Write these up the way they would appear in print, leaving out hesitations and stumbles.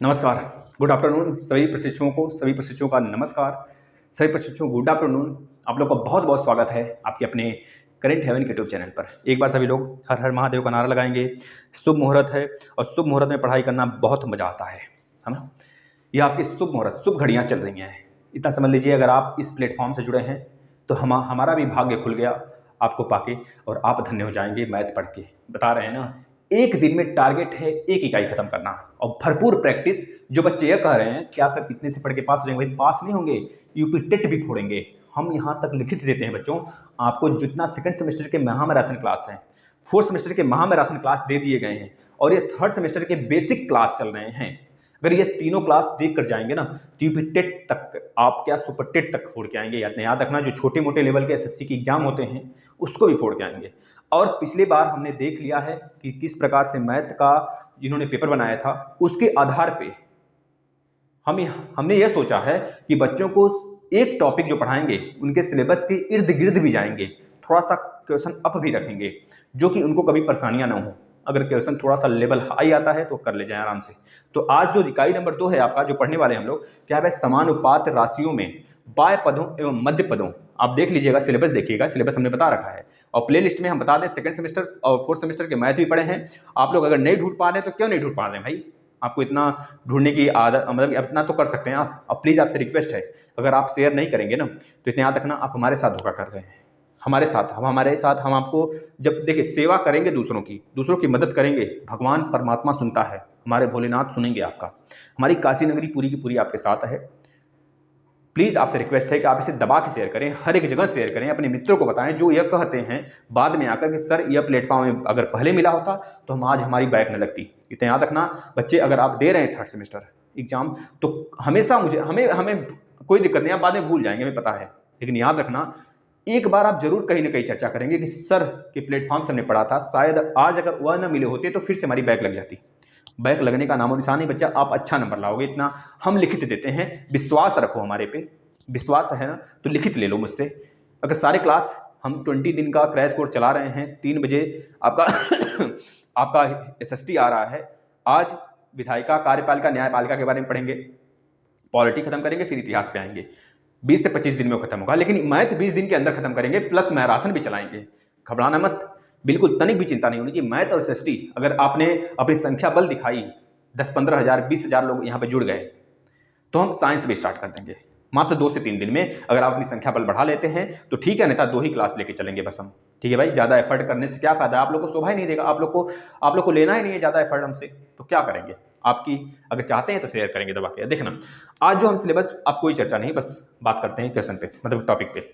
नमस्कार, good afternoon सभी प्रशिक्षुओं का नमस्कार। सभी प्रशिक्षुओं गुड आफ्टरनून। आप लोग का बहुत बहुत स्वागत है आपके अपने करेंट हेवन के यूट्यूब चैनल पर। एक बार सभी लोग हर हर महादेव का नारा लगाएंगे। शुभ मुहूर्त है और शुभ मुहूर्त में पढ़ाई करना बहुत मजा आता है ना। यह आपकी शुभ मुहूर्त, शुभ घड़ियाँ चल रही हैं। इतना समझ लीजिए, अगर आप इस प्लेटफॉर्म से जुड़े हैं तो हमारा भी भाग्य खुल गया आपको पाके, और आप धन्य हो जाएंगे। मैथ पढ़ के बता रहे हैं ना, एक दिन में टारगेट है 1 इकाई खत्म करना और भरपूर प्रैक्टिस। जो बच्चे ये कह रहे हैं क्या सर इतने से पढ़ के पास हो जाएंगे, भाई पास नहीं होंगे, यूपी टेट भी फोड़ेंगे। हम यहाँ तक लिखित देते हैं बच्चों, आपको जितना सेकंड सेमेस्टर के महामैराथन क्लास है, फोर्थ सेमेस्टर के महामैराथन क्लास दे दिए गए हैं, और ये थर्ड सेमेस्टर के बेसिक क्लास चल रहे हैं। अगर ये तीनों क्लास देख कर जाएंगे ना तो यूपी टेट तक, आप क्या सुपर टेट तक फोड़ के आएंगे। याद रखना, जो छोटे मोटे लेवल के एसएससी के एग्जाम होते हैं उसको भी फोड़ के आएंगे। और पिछली बार हमने देख लिया है कि किस प्रकार से मैथ का जिन्होंने पेपर बनाया था उसके आधार पे हमने यह सोचा है कि बच्चों को एक टॉपिक जो पढ़ाएंगे उनके सिलेबस के इर्द गिर्द भी जाएंगे, थोड़ा सा क्वेश्चन अप भी रखेंगे, जो कि उनको कभी परेशानियां ना हो। अगर क्वेश्चन थोड़ा सा लेवल हाई आता है तो कर ले जाए आराम से। तो आज जो इकाई नंबर 2 है आपका, जो पढ़ने वाले हम लोग, क्या है, समानुपात राशियों में बाय पदों एवं मध्य पदों। आप देख लीजिएगा, सिलेबस देखिएगा, सिलेबस हमने बता रखा है। और प्ले लिस्ट में हम बता दें, सेकंड सेमेस्टर और फोर्थ सेमेस्टर के मैथ भी पढ़े हैं। आप लोग अगर नहीं ढूंढ पा रहे हैं तो क्यों नहीं ढूंढ पा रहे हैं भाई, आपको इतना ढूंढने की आदत, मतलब इतना तो कर सकते हैं आप। अब प्लीज़ आपसे रिक्वेस्ट है, अगर आप शेयर नहीं करेंगे ना तो इतना याद रखना, आप हमारे साथ धोखा कर रहे हैं। हमारे साथ हम आपको जब देखिए सेवा करेंगे, दूसरों की मदद करेंगे, भगवान परमात्मा सुनता है, हमारे भोलेनाथ सुनेंगे आपका। हमारी काशी नगरी पूरी की पूरी आपके साथ है। प्लीज़ आपसे रिक्वेस्ट है कि आप इसे दबा के शेयर करें, हर एक जगह शेयर करें, अपने मित्रों को बताएं जो यह कहते हैं बाद में आकर कि सर यह प्लेटफॉर्म अगर पहले मिला होता तो हम आज हमारी बैक न लगती। इतना याद रखना बच्चे, अगर आप दे रहे हैं थर्ड सेमेस्टर एग्जाम तो हमेशा हमें कोई दिक्कत नहीं, आप बाद में भूल जाएंगे, हमें पता है। लेकिन याद रखना, एक बार आप जरूर कहीं ना कहीं चर्चा करेंगे कि सर के प्लेटफॉर्म से हमने पढ़ा था, शायद आज अगर वह न मिले होते तो फिर से हमारी बैक लग जाती। बैक लगने का नामो निशान नहीं बच्चा, आप अच्छा नंबर लाओगे, इतना हम लिखित देते हैं। विश्वास रखो हमारे पे, विश्वास है ना तो लिखित ले लो मुझसे। अगर सारे क्लास हम 20 दिन का क्रैश कोर्स चला रहे हैं, 3 बजे आपका आपका एसएसटी आ रहा है। आज विधायिका, कार्यपालिका, न्यायपालिका के बारे में पढ़ेंगे, पॉलिटी खत्म करेंगे, फिर इतिहास पे आएंगे। 20 से 25 दिन में वो खत्म होगा, लेकिन मैथ 20 दिन के अंदर खत्म करेंगे, प्लस मैराथन भी चलाएंगे। घबराना मत, बिल्कुल तनिक भी चिंता नहीं होनी चाहिए। मैथ और एसएसटी अगर आपने अपनी संख्या बल दिखाई, 10-15 हज़ार 20 हज़ार लोग यहाँ पे जुड़ गए, तो हम साइंस भी स्टार्ट कर देंगे मात्र 2 से 3 दिन में। अगर आप अपनी संख्या बल बढ़ा लेते हैं तो ठीक है, नहीं तो 2 ही क्लास लेके चलेंगे बस हम। ठीक है भाई, ज़्यादा एफर्ट करने से क्या फायदा, आप लोग को शोभा ही नहीं देगा। आप लोग को लेना ही नहीं है ज़्यादा एफर्ट हमसे, तो क्या करेंगे। आपकी अगर चाहते हैं तो शेयर करेंगे दबा के। देखना, आज जो हम सिलेबस, अब कोई चर्चा नहीं, बस बात करते हैं क्वेश्चन पे, मतलब टॉपिक पे।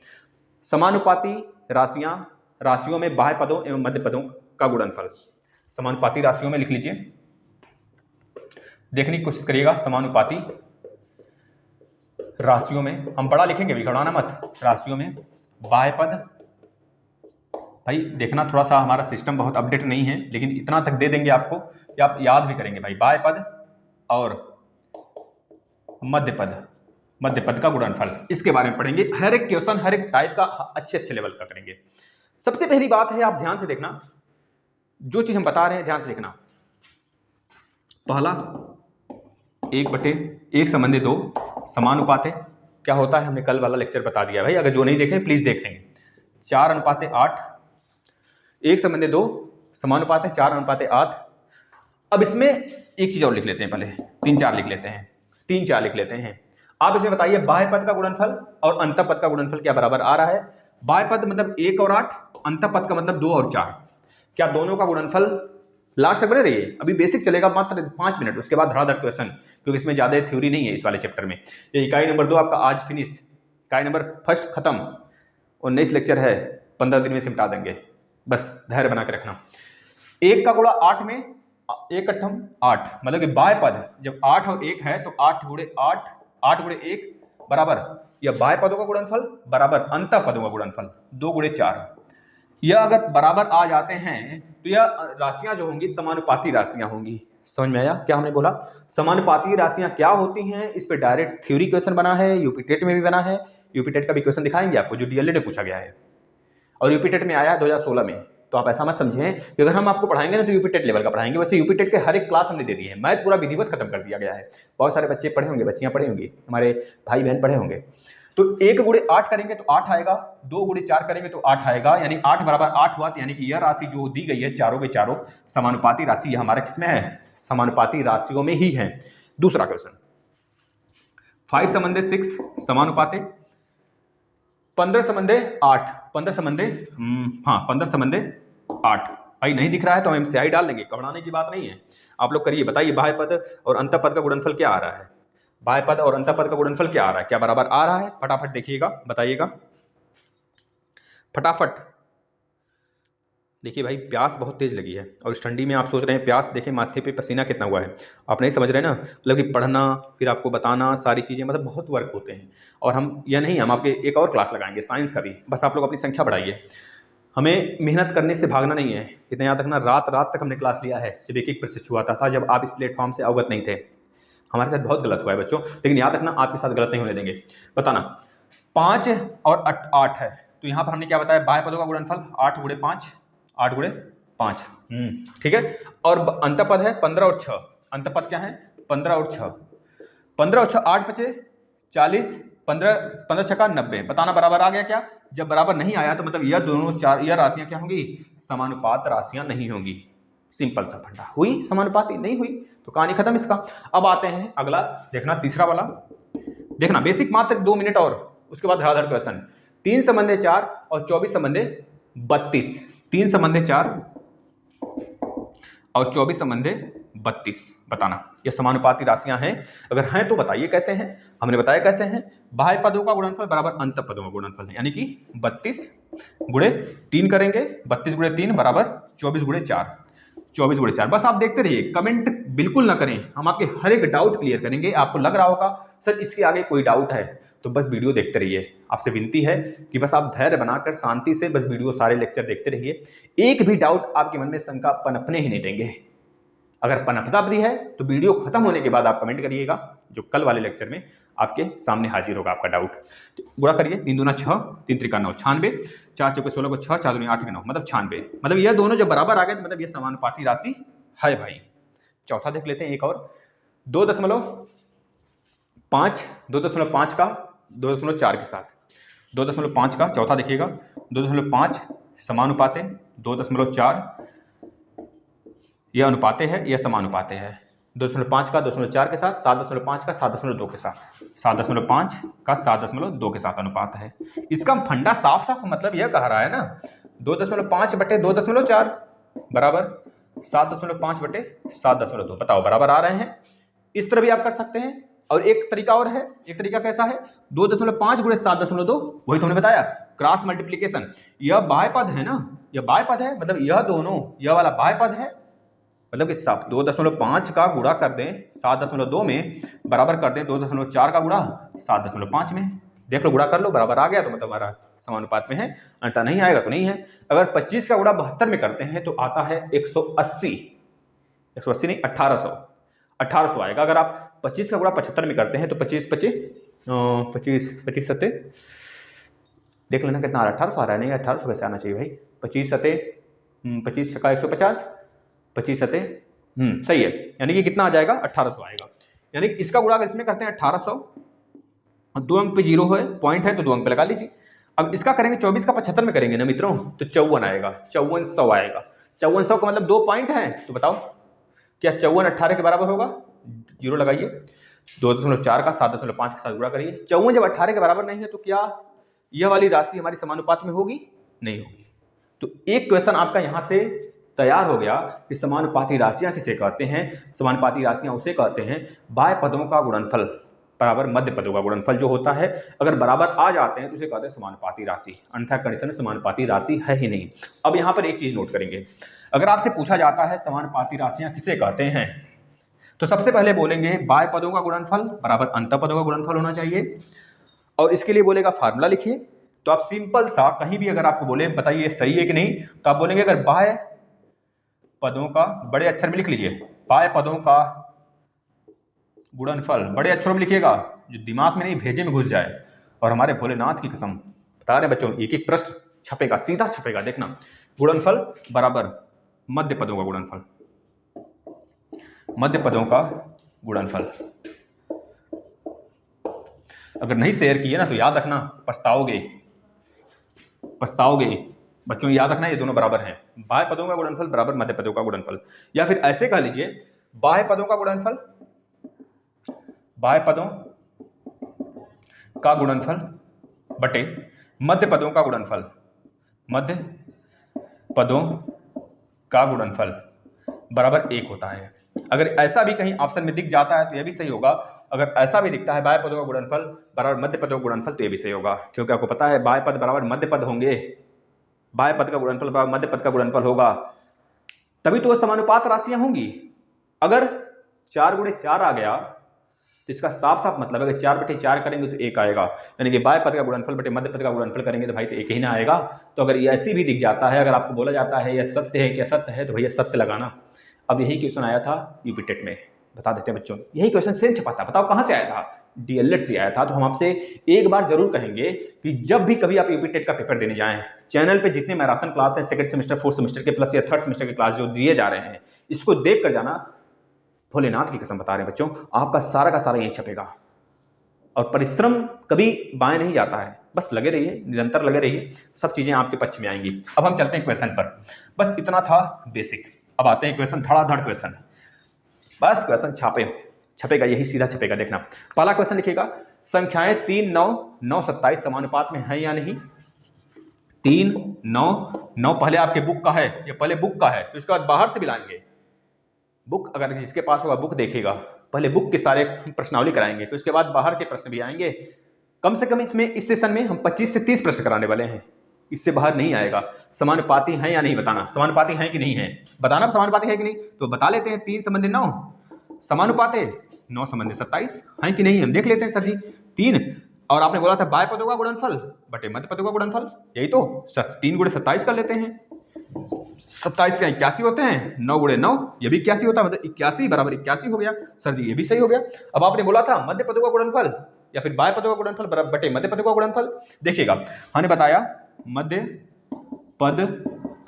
समानुपाती राशियों में बाह्य पदों एवं मध्य पदों का गुणनफल। समानुपाती राशियों में लिख लीजिए, देखने की कोशिश करिएगा। समानुपाती राशियों में, हम बड़ा लिखेंगे भी, घबराना मत। राशियों में बाह्य पद, भाई देखना थोड़ा सा हमारा सिस्टम बहुत अपडेट नहीं है, लेकिन इतना तक दे देंगे आपको कि आप याद भी करेंगे भाई। बाह्य पद और मध्य पद का गुणनफल, इसके बारे में पढ़ेंगे। हर एक क्वेश्चन, हर एक टाइप का अच्छे लेवल का करेंगे। सबसे पहली बात है, आप ध्यान से देखना, जो चीज हम बता रहे हैं ध्यान से देखना। पहला 1/1 संबंधी 2 समानुपात है। क्या होता है हमने कल वाला लेक्चर बता दिया भाई, अगर जो नहीं देखे प्लीज देख लेंगे। 4:8, 1 संबंधी 2 समानुपात है, 4:8। अब इसमें एक चीज और लिख लेते हैं, पहले 3-4 लिख लेते हैं। आप इसमें बताइए बाह्य पद का गुणनफल और अंतः पद का गुणनफल क्या बराबर आ रहा है। बाह्य पद मतलब 1 और 8, अंतः पद का मतलब 2 और 4। क्या दोनों का गुणनफल, लास्ट तक बने रहिए, अभी बेसिक चलेगा मात्र 5 मिनट, उसके बाद धड़ाधड़ क्वेश्चन, क्योंकि इसमें ज्यादा थ्योरी नहीं है इस वाले चैप्टर में। ये इकाई नंबर 2 आपका आज फिनिश, इकाई नंबर 1 खत्म, 19 लेक्चर है, 15 दिन में सिमटा देंगे, बस धैर्य बना के रखना। 1 का गुणा 8 में 1 अट्ठम 8, मतलब कि बाह्य पद जब 8 और 1 है तो 8 गुणे 1 बराबर यह बाह्य पदों का गुणनफल बराबर अंतः पदों का गुणनफल 2 गुणे 4। यह अगर बराबर आ जाते हैं तो यह राशियां जो होंगी समानुपाती राशियां होंगी। समझ में आया क्या हमने बोला। समानुपाती राशियां क्या होती हैं, इस पे डायरेक्ट थ्योरी क्वेश्चन बना है, यूपी टेट में भी बना है। यूपी टेट का भी क्वेश्चन दिखाएंगे आपको, जो डीएलएड में पूछा गया है और यूपी टेट में आया है 2016 में। तो आप ऐसा मत समझें कि अगर हम आपको पढ़ाएंगे ना तो यूपी टेट लेवल का पढ़ाएंगे। वैसे यूपी टेट के हर एक क्लास हमने दे दी है, मैथ पूरा विधिवत खत्म कर दिया गया है। बहुत सारे बच्चे पढ़े होंगे, बच्चियां पढ़े होंगी, हमारे भाई बहन पढ़े होंगे। तो 1 गुणे 8 करेंगे तो 8 आएगा, 2 गुणे 4 करेंगे तो 8 आएगा, यानी 8 बराबर 8 हुआ। यानी कि यह राशि जो दी गई है चारों के चारों समानुपाती राशि, यह हमारा किसमें है? समानुपाती राशियों में ही है। दूसरा क्वेश्चन, 5 संबंधे 6 समानुपाते, 15 संबंधे 8, 15 संबंधे 8। भाई नहीं दिख रहा है तो हम MCI डाल देंगे, घबराने की बात नहीं है। आप लोग करिए, बताइए बाह्य पद और अंतः पद का गुणनफल क्या आ रहा है? बाह्य पद और अंतः पद का गुणनफल क्या आ रहा है? क्या बराबर आ रहा है? फटाफट देखिएगा, बताइएगा फटाफट। देखिए भाई, प्यास बहुत तेज लगी है और इस ठंडी में आप सोच रहे हैं प्यास, देखिए माथे पे पसीना कितना हुआ है। आप नहीं समझ रहे ना, मतलब कि पढ़ना फिर आपको बताना सारी चीज़ें, मतलब बहुत वर्क होते हैं। और हम यह नहीं, हम आपके एक और क्लास लगाएंगे साइंस का भी, बस आप लोग अपनी संख्या बढ़ाइए। हमें मेहनत करने से भागना नहीं है। इतना याद रखना, रात रात तक हमने क्लास लिया है, सिर्फ एक प्रशिक्षु आता था जब आप इस प्लेटफॉर्म से अवगत नहीं थे। हमारे साथ बहुत गलत हुआ है बच्चों, लेकिन याद रखना आपके साथ गलत नहीं होने देंगे। बताना, 5 और 8 है, तो यहाँ पर हमने क्या बताया? बाह्य पदों का गुणनफल 8 गुणे 5, 8 गुणे 5, ठीक है। और अंतः पद है 15 और 6। अंतः पद क्या है? 15 और 6, 15 और 6 8 बचे 40, 15 छक्का 90। बताना बराबर आ गया क्या? जब बराबर नहीं आया तो मतलब यह दोनों यह राशियां क्या होंगी? समानुपात राशियां नहीं होंगी। सिंपल सा फंडा। हुई समानुपाती? नहीं हुई तो कहानी खत्म इसका। अब आते हैं अगला, देखना तीसरा वाला, देखना बेसिक मात्र 2 मिनट और उसके बाद धड़ाधड़ क्वेश्चन। 3 संबंधे 4 और 24 संबंधे 32। 3 संबंधे 4 और 24 संबंधे 32। बताना ये समानुपाती राशियां हैं? अगर हैं तो बताइए कैसे हैं। हमने बताया कैसे हैं। बाह्य पदों का गुणनफल बराबर अंतः पदों का गुणनफल है, यानी कि 32 गुणे 3 करेंगे, 32 गुणे 3 बराबर 24 गुणे 4, 24 गुणे 4। बस आप देखते रहिए, कमेंट बिल्कुल ना करें, हम आपके हर एक डाउट क्लियर करेंगे। आपको लग रहा होगा सर इसके आगे कोई डाउट है, तो बस वीडियो देखते रहिए। आपसे विनती है कि बस आप धैर्य बनाकर शांति से बस वीडियो सारे लेक्चर देखते रहिए। एक भी डाउट आपके मन में शंका पनपने ही नहीं देंगे। अगर पनपता भी है तो वीडियो खत्म होने के बाद आप कमेंट करिएगा, जो कल वाले लेक्चर में आपके सामने हाजिर होगा आपका डाउट। तो गुणा करिए, 3 दूना 6, 3 त्रिका 9, 96, 4 चौके 16 को 6, 4 दूनी 8 के 9, मतलब 96। मतलब यह दोनों जब बराबर आ गए तो मतलब ये समानुपाती राशि है भाई। चौथा देख लेते हैं एक और, 2.5, 2.5 का 2.4 के साथ, 2.5 का चौथा देखिएगा, 2.5 समानुपाते, 2.4 यह अनुपाते है, यह समानुपाते है। 2.5 का 2.4 के साथ, 7.5 का 7.2 के साथ, 7.5 का 7.2 के साथ अनुपात है। इसका फंडा साफ साफ मतलब यह कह रहा है ना, 2.5 बटे 2.4 बराबर 7.5 बटे 7.2। बताओ बराबर आ रहे हैं? इस तरह भी आप कर सकते हैं। और एक तरीका और है, एक तरीका कैसा है? 2.5 गुणे 7.2, वही तो हमने बताया क्रॉस मल्टीप्लीकेशन। यह बाह्य पद है ना, यह बाह्य पद है, मतलब यह दोनों, यह वाला बाह्य पद है, मतलब कि 2.5 का गुणा कर दें 7.2 में, बराबर कर दें 2.4 का गुणा 7.5 में। देख लो, गुणा कर लो, बराबर आ गया तो मतलब हमारा समानुपात में है, अन्यथा नहीं आएगा तो नहीं है। अगर 25 का गुणा 72 में करते हैं तो आता है 180, 180 नहीं 1800 आएगा। अगर आप 25 का गुणा 75 में करते हैं तो 25 सत्ते देख लेना कितना आ रहा है, 1800 आ रहा है। नहीं 1800 कैसे आना चाहिए भाई, 25 सत्ते 25 छक्का 150, 25 सत्ते सही है, यानी कि कितना आ जाएगा 1800 आएगा। यानी कि इसका गुणा अगर इसमें करते हैं 1800, 2 अंक पे 0 है, पॉइंट है तो 2 अंक पे लगा लीजिए। अब इसका करेंगे 24 का 75 में करेंगे ना मित्रों, तो 54 आएगा, 5400 आएगा। 5400 का मतलब 2 पॉइंट है, तो बताओ क्या 54 18 के बराबर होगा? 0 लगाइए, 2.4 का 7.5 के साथ गुणा करिए। 54 जब 18 के बराबर नहीं है तो क्या यह वाली राशि हमारी समानुपात में होगी? नहीं होगी। तो एक क्वेश्चन आपका यहां से तैयार हो गया कि समानुपाती राशियां किसे कहते हैं। समानुपाती राशियां उसे कहते हैं बाह्य पदों का गुणनफल बराबर मध्य पदों का गुणनफल जो होता है, अगर बराबर आ जाते हैं तो उसे कहते हैं समानुपाती राशि, अन्यथा कंडीशन में समानुपाती राशि है ही नहीं। अब यहां पर एक चीज नोट करेंगे, अगर आपसे पूछा जाता है समानुपाती राशियां किसे कहते हैं, तो सबसे पहले बोलेंगे बाह्य पदों का गुणनफल बराबर अंतः पदों का गुणनफल होना चाहिए। और इसके लिए बोलेगा फार्मूला लिखिए। तो आप सिंपल सा कहीं भी अगर आपको बोले बताइए सही है कि नहीं, तो आप बोलेंगे अगर बाह्य पदों का, बड़े अक्षर में लिख लीजिए, बाह्य पदों का गुणनफल बड़े अक्षरों में लिखिएगा, जो दिमाग में नहीं भेजे में घुस जाए। और हमारे भोलेनाथ की कसम बता रहे बच्चों, एक एक प्रश्न छपेगा, सीधा छपेगा, देखना गुणनफल बराबर मध्य पदों का गुणनफल, मध्य पदों का गुणनफल। अगर नहीं शेयर किए ना तो याद रखना, पछताओगे पछताओगे बच्चों, याद रखना ये दोनों बराबर हैं। बाह्य पदों का गुणनफल बराबर मध्य पदों का गुणनफल, या फिर ऐसे कह लीजिए बाह्य पदों का गुणनफल, बाह्य पदों का गुणनफल बटे मध्य पदों का गुणनफल, मध्य पदों का गुणनफल बराबर 1 होता है। अगर ऐसा भी कहीं ऑप्शन में दिख जाता है तो यह भी सही होगा। अगर ऐसा भी दिखता है बाह्य पदों का गुणनफल बराबर मध्य पदों का गुणनफल तो यह भी सही होगा, क्योंकि आपको पता है बाह्य पद बराबर मध्य पद होंगे, बाह्य पद का गुणनफल बराबर मध्य पद का गुणनफल होगा, तभी तो वह समानुपात राशियां होंगी। अगर 4 गुणे 4 आ गया तो इसका साफ साफ मतलब है कि 4/4 करेंगे तो 1 आएगा, यानी कि बाह्य पद का गुणनफल बटे मध्य पद का गुणनफल करेंगे तो भाई तो 1 ही ना आएगा। तो अगर ये ऐसी भी दिख जाता है, अगर आपको बोला जाता है यह सत्य है क्या सत्य है, तो भैया सत्य लगाना। अब यही क्वेश्चन आया था यूपी टेट में, बता देते हैं बच्चों, यही क्वेश्चन सेम छपा था, बताओ कहां से आया था, डीएलएड से आया था। तो हम आपसे एक बार जरूर कहेंगे कि जब भी कभी आप यूपी टेट का पेपर देने जाएं, चैनल पे जितने मैराथन क्लास है सेकंड सेमेस्टर, फोर्थ सेमेस्टर के प्लस या थर्ड सेमेस्टर के क्लास जो दिए जा रहे हैं, इसको देख कर जाना। भोलेनाथ की कसम बता रहे हैं बच्चों, आपका सारा का सारा यही छपेगा और परिश्रम कभी बाएं नहीं जाता है, बस लगे रहिए, निरंतर लगे रहिए, सब चीजें आपके पक्ष में आएंगी। अब हम चलते हैं क्वेश्चन पर, बस इतना था बेसिक। अब आते हैं क्वेश्चन, धड़ाधड़ क्वेश्चन, बस क्वेश्चन छपेगा, यही सीधा छपेगा। देखना पहला क्वेश्चन लिखिएगा, संख्याएं 3, 9, 9, 27 समानुपात में है या नहीं। 3, 9, 9 पहले आपके बुक का है, ये पहले बुक का है, तो इसके बाद बाहर से भी लाएंगे। बुक अगर जिसके पास होगा बुक देखेगा, पहले बुक के सारे प्रश्नावली कराएंगे, तो उसके बाद बाहर के प्रश्न भी आएंगे। कम से कम इसमें इस सेशन में हम 25 से 30 प्रश्न कराने वाले हैं, इससे बाहर नहीं आएगा। समानुपाती हैं या नहीं बताना, समानुपाती हैं कि नहीं है बताना, समानुपाती है कि नहीं तो बता लेते हैं। 3 संबंधी 9 समानुपात है, 9 संबंधी 27 हैं कि नहीं, हम देख लेते हैं सर जी। 3 और आपने बोला था बाह्य पदों का गुणनफल बटे मध्य पदों का गुणनफल, यही तो सर 3 गुणे 27 कर लेते हैं, 27 के 81 होते हैं, 9 गुणे 9 ये भी 81 होता है, मतलब 81 बराबर 81 हो गया। सर जी ये भी सही हो गया। अब आपने बोला था मध्य पदों का गुणनफल या फिर बाह्य पदों का गुणनफल बराबर बटे मध्य पदों का गुणनफल। देखिएगा हमने बताया मध्य पद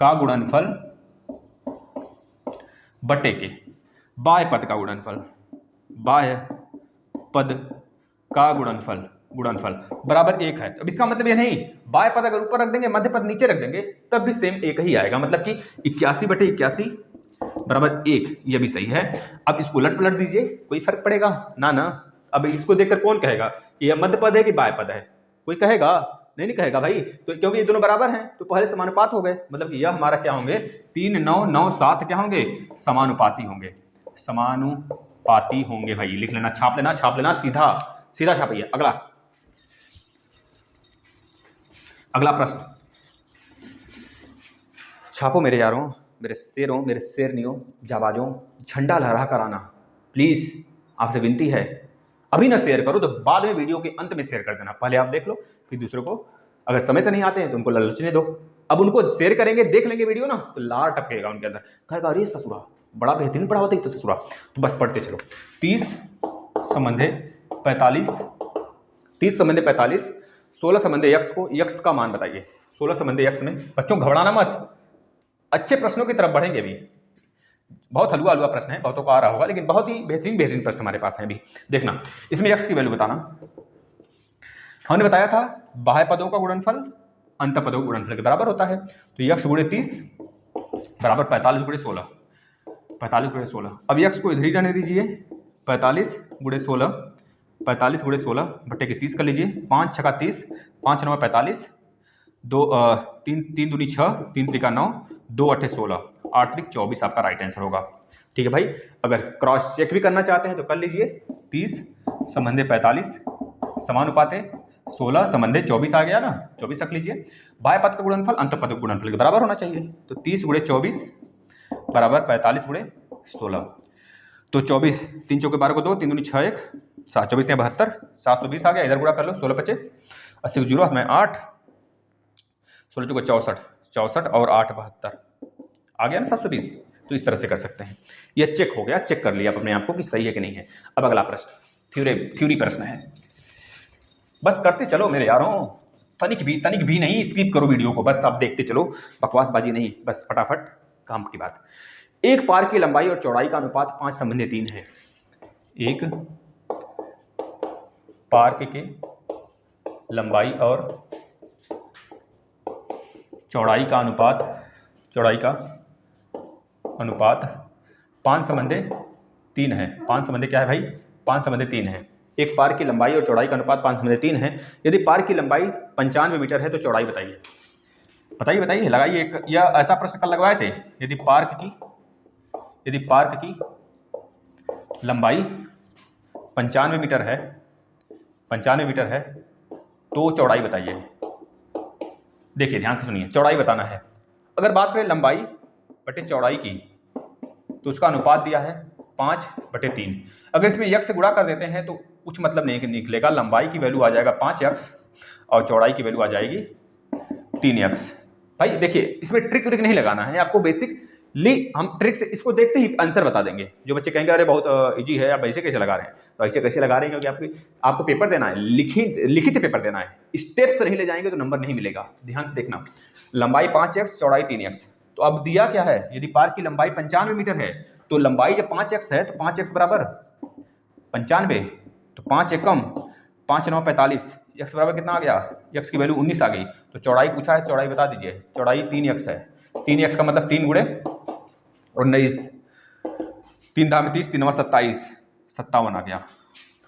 का गुणनफल बटे के बाह्य पद का गुणनफल, बाह्य पद का गुणनफल बराबर 1 है। अब इसका मतलब ये नहीं बाह्य पद अगर ऊपर रख देंगे मध्य पद नीचे रख देंगे तब भी सेम 1 ही आएगा, मतलब कि 81 बटे 81 बराबर 1, ये भी सही है। अब इसको उलट पलट दीजिए, कोई फर्क पड़ेगा ना। अब इसको देखकर कौन कहेगा कि यह मध्य पद है कि बाह्य पद है, कोई कहेगा नहीं कहेगा भाई, तो क्योंकि ये दोनों बराबर हैं तो पहले समानुपात हो गए, मतलब कि यह हमारा क्या होंगे 3, 9, 9, 7 क्या होंगे समानुपाती होंगे, समानुपाती होंगे भाई। लिख लेना, छाप लेना, सीधा छापिए। अगला प्रश्न छापो मेरे यारों, मेरे शेरों, मेरे शेरनियों, जाबाजों, झंडा लहरा कर आना प्लीज, आपसे विनती है। अभी ना शेयर करो तो बाद में वीडियो के अंत में शेयर कर देना, पहले आप देख लो फिर दूसरों को, अगर समय से नहीं आते हैं तो उनको ललचने दो। अब उनको शेयर करेंगे, देख लेंगे वीडियो ना तो लार टपकेगा उनके अंदर, कहेगा अरे ससुरा बड़ा बेहतरीन पढ़ा होता है तो ससुरा। तो बस पढ़ते चलो। 30 संबंधे 45, 30 संबंधे 45, 16 संबंधे यक्स को, यक्स का मान बताइए। 16 संबंधे यक्स में बच्चों घबराना मत, अच्छे प्रश्नों की तरफ बढ़ेंगे अभी, बहुत हलवा प्रश्न है, बहुतों को आ रहा होगा, लेकिन बहुत ही बेहतरीन प्रश्न हमारे पास हैं अभी। देखना इसमें यक्स की वैल्यू बताना। हमने बताया था बाह्य पदों का गुणनफल अंत पदों के गुणनफल के बराबर होता है, तो यक्स गुणे 30 बराबर 45 गुणे 16, 45 गुणे 16। अब यक्स को इधर ही रहने दीजिए, 45 गुणे 16, 45 गुणे 16 बट्टे के 30 कर लीजिए, 5 छका 30, 5 9 45, 3 दूनी 6, 3 त्रिका 9, 2 8 16, 8 त्रिक 24 आपका राइट आंसर होगा। ठीक है भाई, अगर क्रॉस चेक भी करना चाहते हैं तो कर लीजिए। 30 संबंधे 45 समानुपाते 16 संबंधे 24 आ गया ना, 24 रख लीजिए। बाह्य पद का गुणनफल अंत पद के गुणनफल के बराबर होना चाहिए, तो 30 गुणे 24 बराबर 45 गुणे 16, तो 24 3 चौके 12 को 2, 3 दूनी 6 1 7, 24 72, 720 आ गया, इधर गुणा कर लो, 16 पचे 80 को 0 हाथ में 8, 16 चौके 64, 64 और 8 72 आ गया ना 720। तो इस तरह से कर सकते हैं, ये चेक हो गया, चेक कर लिया आप अपने आप को कि सही है कि नहीं है। अब अगला प्रश्न थ्योरी प्रश्न है, बस करते चलो मेरे यारों, तनिक भी नहीं स्किप करो वीडियो को, बस आप देखते चलो, बकवासबाजी नहीं, बस फटाफट काम की बात। एक पार्क की लंबाई और चौड़ाई का अनुपात 5:3 है। एक पार्क के लंबाई और चौड़ाई का अनुपात 5:3 है। 5 क्या है भाई? 5:3 है। एक पार्क की लंबाई और चौड़ाई का अनुपात 5:3 है। यदि पार्क की लंबाई 95 मीटर है तो चौड़ाई बताइए। बताइए लगाइए। एक या ऐसा प्रश्न कल लगवाए थे। यदि पार्क की लंबाई 95 मीटर है तो चौड़ाई बताइए। देखिए ध्यान से सुनिए, चौड़ाई बताना है। अगर बात करें लंबाई बटे चौड़ाई की तो उसका अनुपात दिया है 5/3। अगर इसमें यक्स से गुणा कर देते हैं तो कुछ मतलब नहीं निकलेगा। लंबाई की वैल्यू आ जाएगा 5x और चौड़ाई की वैल्यू आ जाएगी 3x। भाई देखिए, इसमें ट्रिक नहीं लगाना है आपको, बेसिकली हम ट्रिक से इसको देखते ही आंसर बता देंगे। जो बच्चे कहेंगे अरे बहुत इजी है, आप ऐसे कैसे लगा रहे हैं, तो ऐसे कैसे लगा रहे हैं क्योंकि आपको पेपर देना है, लिखित पेपर देना है। स्टेप से नहीं ले जाएंगे तो नंबर नहीं मिलेगा। ध्यान से देखना, लंबाई 5x चौड़ाई 3x। तो अब दिया क्या है? यदि पार्क की लंबाई 95 मीटर है तो लंबाई जब 5x है तो 5x बराबर 95, तो 5 एकम 5 9 45, x बराबर कितना आ गया? x की वैल्यू 19 आ गई। तो चौड़ाई पूछा है, चौड़ाई बता दीजिए। चौड़ाई 3x है। 3x का मतलब 3 गुणे 19, 3 धाम 30, 3 27, 57 आ गया।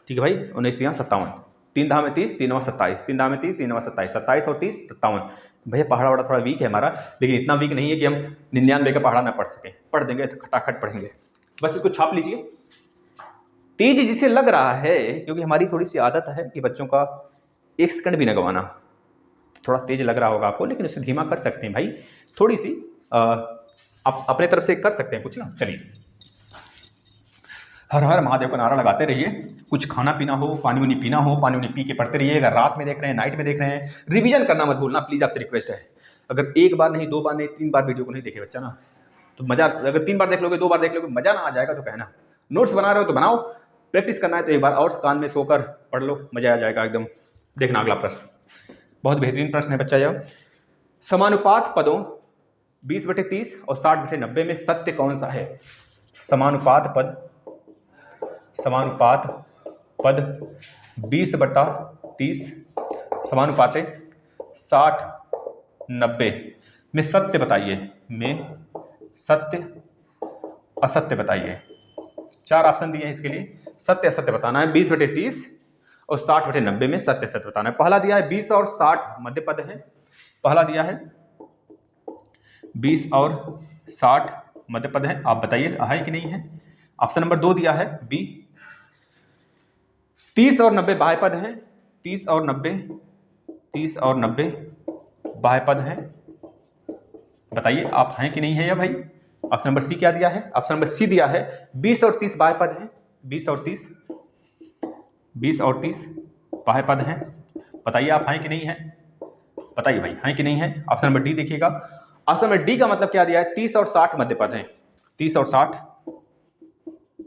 ठीक है भाई, 19 3 57, 3 धाम 30, 3 27, 3 धाम 30, 3 27, 27 और 30 57। भैया पहाड़ा वाड़ा थोड़ा वीक है हमारा, लेकिन इतना वीक नहीं है कि हम 99 का पहाड़ा ना पढ़ सकें। पढ़ देंगे तो खटाखट पढ़ेंगे। बस इसको छाप लीजिए। तेज जिसे लग रहा है, क्योंकि हमारी थोड़ी सी आदत है कि बच्चों का 1 सेकंड भी ना गवाना। थोड़ा तेज लग रहा होगा आपको, लेकिन उसे धीमा कर सकते हैं भाई। थोड़ी सी आप अपने तरफ से कर सकते हैं कुछ ना। चलिए, हर हर महादेव का नारा लगाते रहिए। कुछ खाना पीना हो, पानी वानी पीना हो, पानी वानी पी के पढ़ते रहिए। अगर रात में देख रहे हैं, नाइट में देख रहे हैं, रिवीजन करना मत भूलना प्लीज़, आपसे रिक्वेस्ट है। अगर 1 बार नहीं, 2 बार नहीं, 3 बार वीडियो को नहीं देखे बच्चा ना, तो मज़ा, अगर 3 बार देख लोगे, 2 बार देख लोगे, मज़ा ना आ जाएगा तो कहना। नोट्स बना रहे हो तो बनाओ, प्रैक्टिस करना है तो एक बार और कान में सोकर पढ़ लो, मज़ा आ जाएगा एकदम। देखना अगला प्रश्न, बहुत बेहतरीन प्रश्न है बच्चा यह। समानुपात पदों 20/30 और 60/90 में सत्य कौन सा है? समानुपात पद 20/30 समानुपाते 60/90 में सत्य बताइए। सत्य असत्य बताइए। 4 ऑप्शन दिए हैं इसके लिए, सत्य असत्य बताना है। 20/30 और 60/90 में सत्य असत्य बताना है। पहला दिया है 20 और 60 मध्य पद है। पहला दिया है 20 और 60 मध्य पद है। आप बताइए है कि नहीं है। ऑप्शन नंबर 2 दिया है बी, 30 और 90 बाह्य पद हैं। 30 और 90 बाह्य पद हैं। बताइए आप हैं कि नहीं है या भाई। ऑप्शन नंबर सी क्या दिया है? ऑप्शन नंबर सी दिया है 20 और 30 बाह्य पद हैं। 20 और 30 बाह्य पद हैं। बताइए आप हैं कि नहीं है। बताइए भाई हैं कि नहीं है। ऑप्शन नंबर डी देखिएगा। ऑप्शन नंबर डी का मतलब क्या दिया है? 30 और 60 मध्य पद हैं। 30 और 60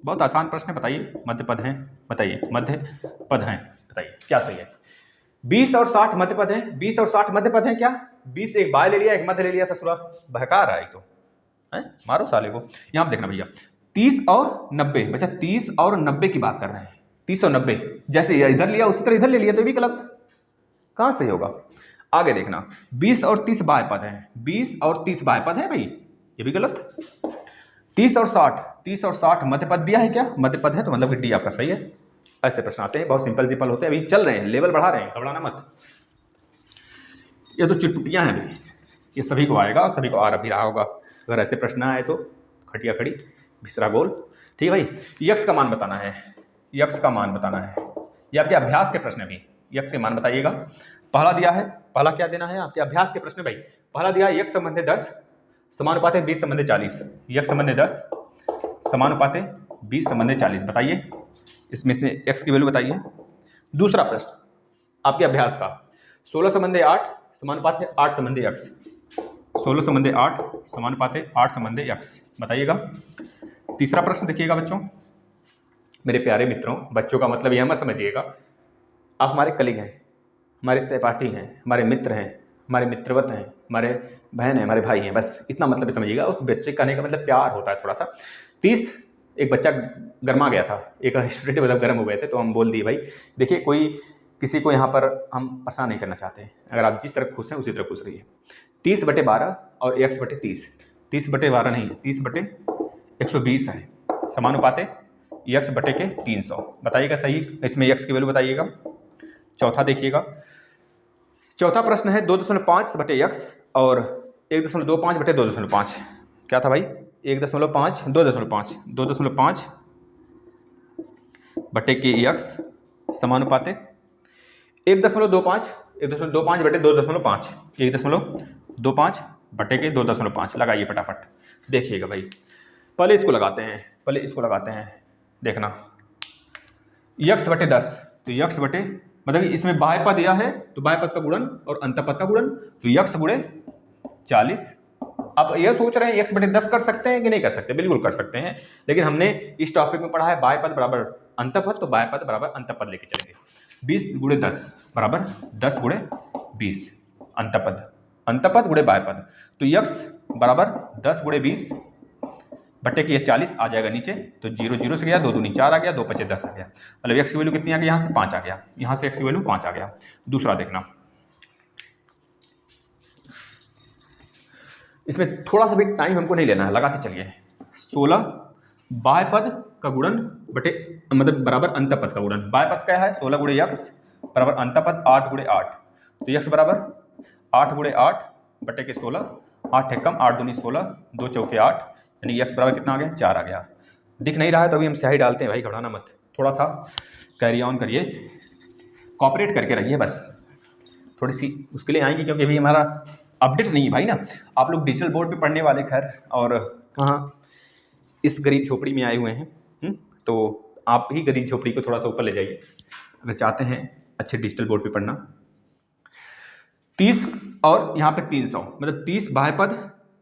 बहुत आसान प्रश्न है। बताइए मध्य पद हैं, बताइए मध्य पद हैं, बताइए क्या सही है। 20 और 60 मध्य पद हैं। 20 और 60 मध्य पद हैं क्या? 20 एक बाय ले लिया, एक मध्य ले लिया, ससुरा बहका रहा है तो है, मारो साले को। यहां पर देखना भैया, 30 और 90 बच्चा, 30 और 90 की बात कर रहे हैं। 30 और 90 जैसे इधर लिया उसी तरह इधर ले लिया तो भी गलत, कहां सही होगा। आगे देखना, 20 और 30 बाह्य पद हैं। 20 और 30 बाह्य पद है भाई, ये भी गलत। 30 और 60 मध्य पद दिया है क्या? मध्य पद है तो मतलब कि डी आपका सही है। ऐसे प्रश्न आते हैं, बहुत सिंपल होते हैं। अभी चल रहे हैं, लेवल बढ़ा रहे हैं, घबराना मत। ये तो चिटपुटियां हैं भाई, ये सभी को आएगा और सभी को आ भी रहा होगा। अगर ऐसे प्रश्न आए तो खटिया खड़ी बिस्तरा गोल। ठीक है भाई, यक्स का मान बताना है। यक्स का मान बताना है, ये आपके अभ्यास के प्रश्न भी। यक्स के मान बताइएगा। पहला दिया है, पहला क्या देना है आपके अभ्यास के प्रश्न भाई। पहला दिया है यक्स संबंधी 10 समानुपाते 20 संबंधी 40। यक्स संबंधी 10 समानुपाते 20 संबंधी 40। बताइए इसमें से एक्स की वैल्यू बताइए। दूसरा प्रश्न आपके अभ्यास का, 16 संबंधी 8 समानुपाते 8 संबंधी एक्स। 16 संबंधी 8 समानुपाते 8 संबंधी एक्स। बताइएगा। तीसरा प्रश्न देखिएगा बच्चों, मेरे प्यारे मित्रों, बच्चों का मतलब यह मत समझिएगा, आप हमारे कलीग हैं, हमारे सहपाठी हैं, हमारे मित्र हैं, हमारे मित्रवत हैं, हमारे बहन हैं, हमारे भाई हैं, बस इतना मतलब समझिएगा। उस बच्चे कहने का मतलब प्यार होता है थोड़ा सा। 30 एक बच्चा गरमा गया था, एक स्टूडेंट मतलब गर्म हो गए थे, तो हम बोल दिए भाई देखिए कोई किसी को यहाँ पर हम परेशान नहीं करना चाहते हैं, अगर आप जिस तरह खुश हैं उसी तरह खुश रहिए। 30/12 और x/30, 30/12 नहीं 30/120 है, समानुपात है x/300। बताइएगा सही, इसमें x की वैल्यू बताइएगा। चौथा देखिएगा, चौथा प्रश्न है 2.5/x और 1.25/2.5। क्या था भाई? 1.5 2.5 2.5 बटे के x समानुपात 1.25 1.25/2.5 1.25 बटे के 2.5। लगाइए फटाफट, देखिएगा भाई। पहले इसको लगाते हैं, देखना x/10, तो x बटे मतलब इसमें बाह्य पद यह है तो बाह्य पद का गुणन और अंतःपद का गुणन, तो x गुणे 40। आप यह सोच रहे हैं x/10 कर सकते हैं कि नहीं कर सकते? बिल्कुल कर सकते हैं, लेकिन हमने इस टॉपिक में पढ़ा है बाह्य पद बराबर अंतःपद, तो बाह्य पद बराबर अंतःपद लेके चलेंगे। 20 × 10 बराबर 10 × 20 अंतःपद गुणे बाह्य पद, तो x बराबर 10 × 20 बटे के 40 आ जाएगा नीचे, तो 0 0 से गया, 2 दूनी 4 आ गया, 2 5 10 आ गया। मतलब x की वैल्यू कितनी आ गई? यहाँ से 5 आ गया, यहाँ से x की वैल्यू 5 आ गया। दूसरा देखना, इसमें थोड़ा सा भी टाइम हमको नहीं लेना है, लगाते चलिए। 16 बाह्य पद का गुणन बटे मतलब बराबर अंतःपद का गुणन। बाह्य पद क्या है? 16 × x बराबर अंतःपद 8 × 8, तो x बराबर 8 × 8 बटे के 16, 8 एकम 8 दूनी 16, 2 चौके 8, यानी x बराबर कितना आ गया? 4 आ गया। दिख नहीं रहा है तो अभी हम स्याही डालते हैं भाई, घबराना मत, थोड़ा सा कैरी ऑन करिए, कॉपरेट करके रहिए, बस थोड़ी सी मुश्किलें आएंगी क्योंकि अभी हमारा अपडेट नहीं है भाई ना। आप लोग डिजिटल बोर्ड पे पढ़ने वाले खैर, और कहाँ इस गरीब झोपड़ी में आए हुए हैं, तो आप ही गरीब झोपड़ी को थोड़ा सा ऊपर ले जाइए अगर चाहते हैं अच्छे डिजिटल बोर्ड पे पढ़ना। 30 और यहाँ पे 300, मतलब 30 बाह्य पद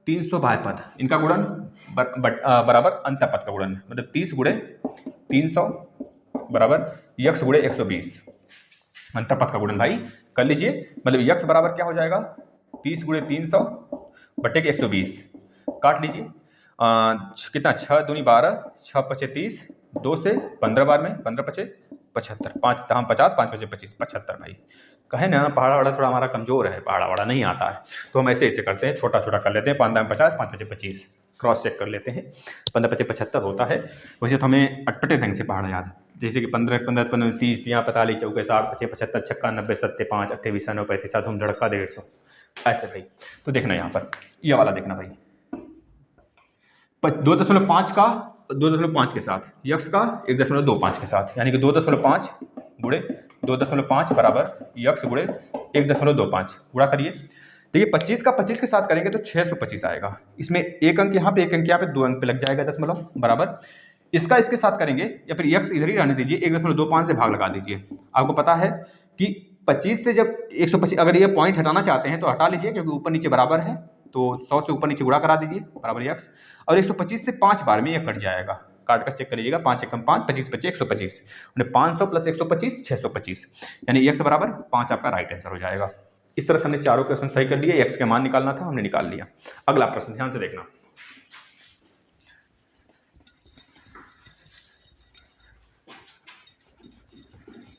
300 बाह्य पद, इनका गुणन बराबर अंतःपद का गुणन, मतलब 30 × 300 बराबर x × 120 अंतःपद का गुणन भाई कर लीजिए। मतलब x बराबर क्या हो जाएगा? 30 × 300 बटे के 120, काट लीजिए। कितना? 6 दूनी 12, 6 5 30, 2 से 15 बार में 15 5 75, 5 हम 50, 5 5 25 75 भाई। कहे ना पहाड़ा वाड़ा थोड़ा हमारा कमजोर है, पहाड़ा वाड़ा नहीं आता है, तो हम ऐसे करते हैं, छोटा छोटा कर लेते हैं। 5 दाम 50, 5 5 25 क्रॉस चेक कर लेते हैं, 15 5 75 होता है। वैसे तो हमें अटपटे ढंग से पहाड़ा याद है, जैसे कि 15 15 15 30 यहाँ 45 चौके 60 5 75 56 90 70 5 28 9 35 7 धूम धड़का 150, ऐसे भाई। तो देखना यहाँ पर ये वाला देखना भाई, 2.5 का 2.5 के साथ, यक्स का 1.25 के साथ, यानी कि 2.5 गुणे 2.5 बराबर यक्स गुणे 1.25 गुणा करिए। देखिए 25 का 25 के साथ करेंगे तो 625 आएगा। इसमें एक अंक यहाँ पे, एक अंक यहाँ पे, 2 अंक पे लग जाएगा दशमलव बराबर। इसका इसके साथ करेंगे या फिर यक्स इधर ही रहने दीजिए, 1.25 से भाग लगा दीजिए। आपको पता है कि 25 से जब 125, अगर ये पॉइंट हटाना चाहते हैं तो हटा लीजिए क्योंकि ऊपर नीचे बराबर है, तो 100 से ऊपर नीचे गुणा करा दीजिए बराबर यक्स, और 125 से 5 बार में ये कट जाएगा। काट कर चेक करिएगा, 5 एकम 5, 25 25 125, 500 प्लस 125 625, यानी एक्स बराबर 5 आपका राइट आंसर हो जाएगा। इस तरह से हमने चारों क्वेश्चन सही कर लिए। एक्स का मान निकालना था, हमने निकाल लिया। अगला प्रश्न ध्यान से देखना,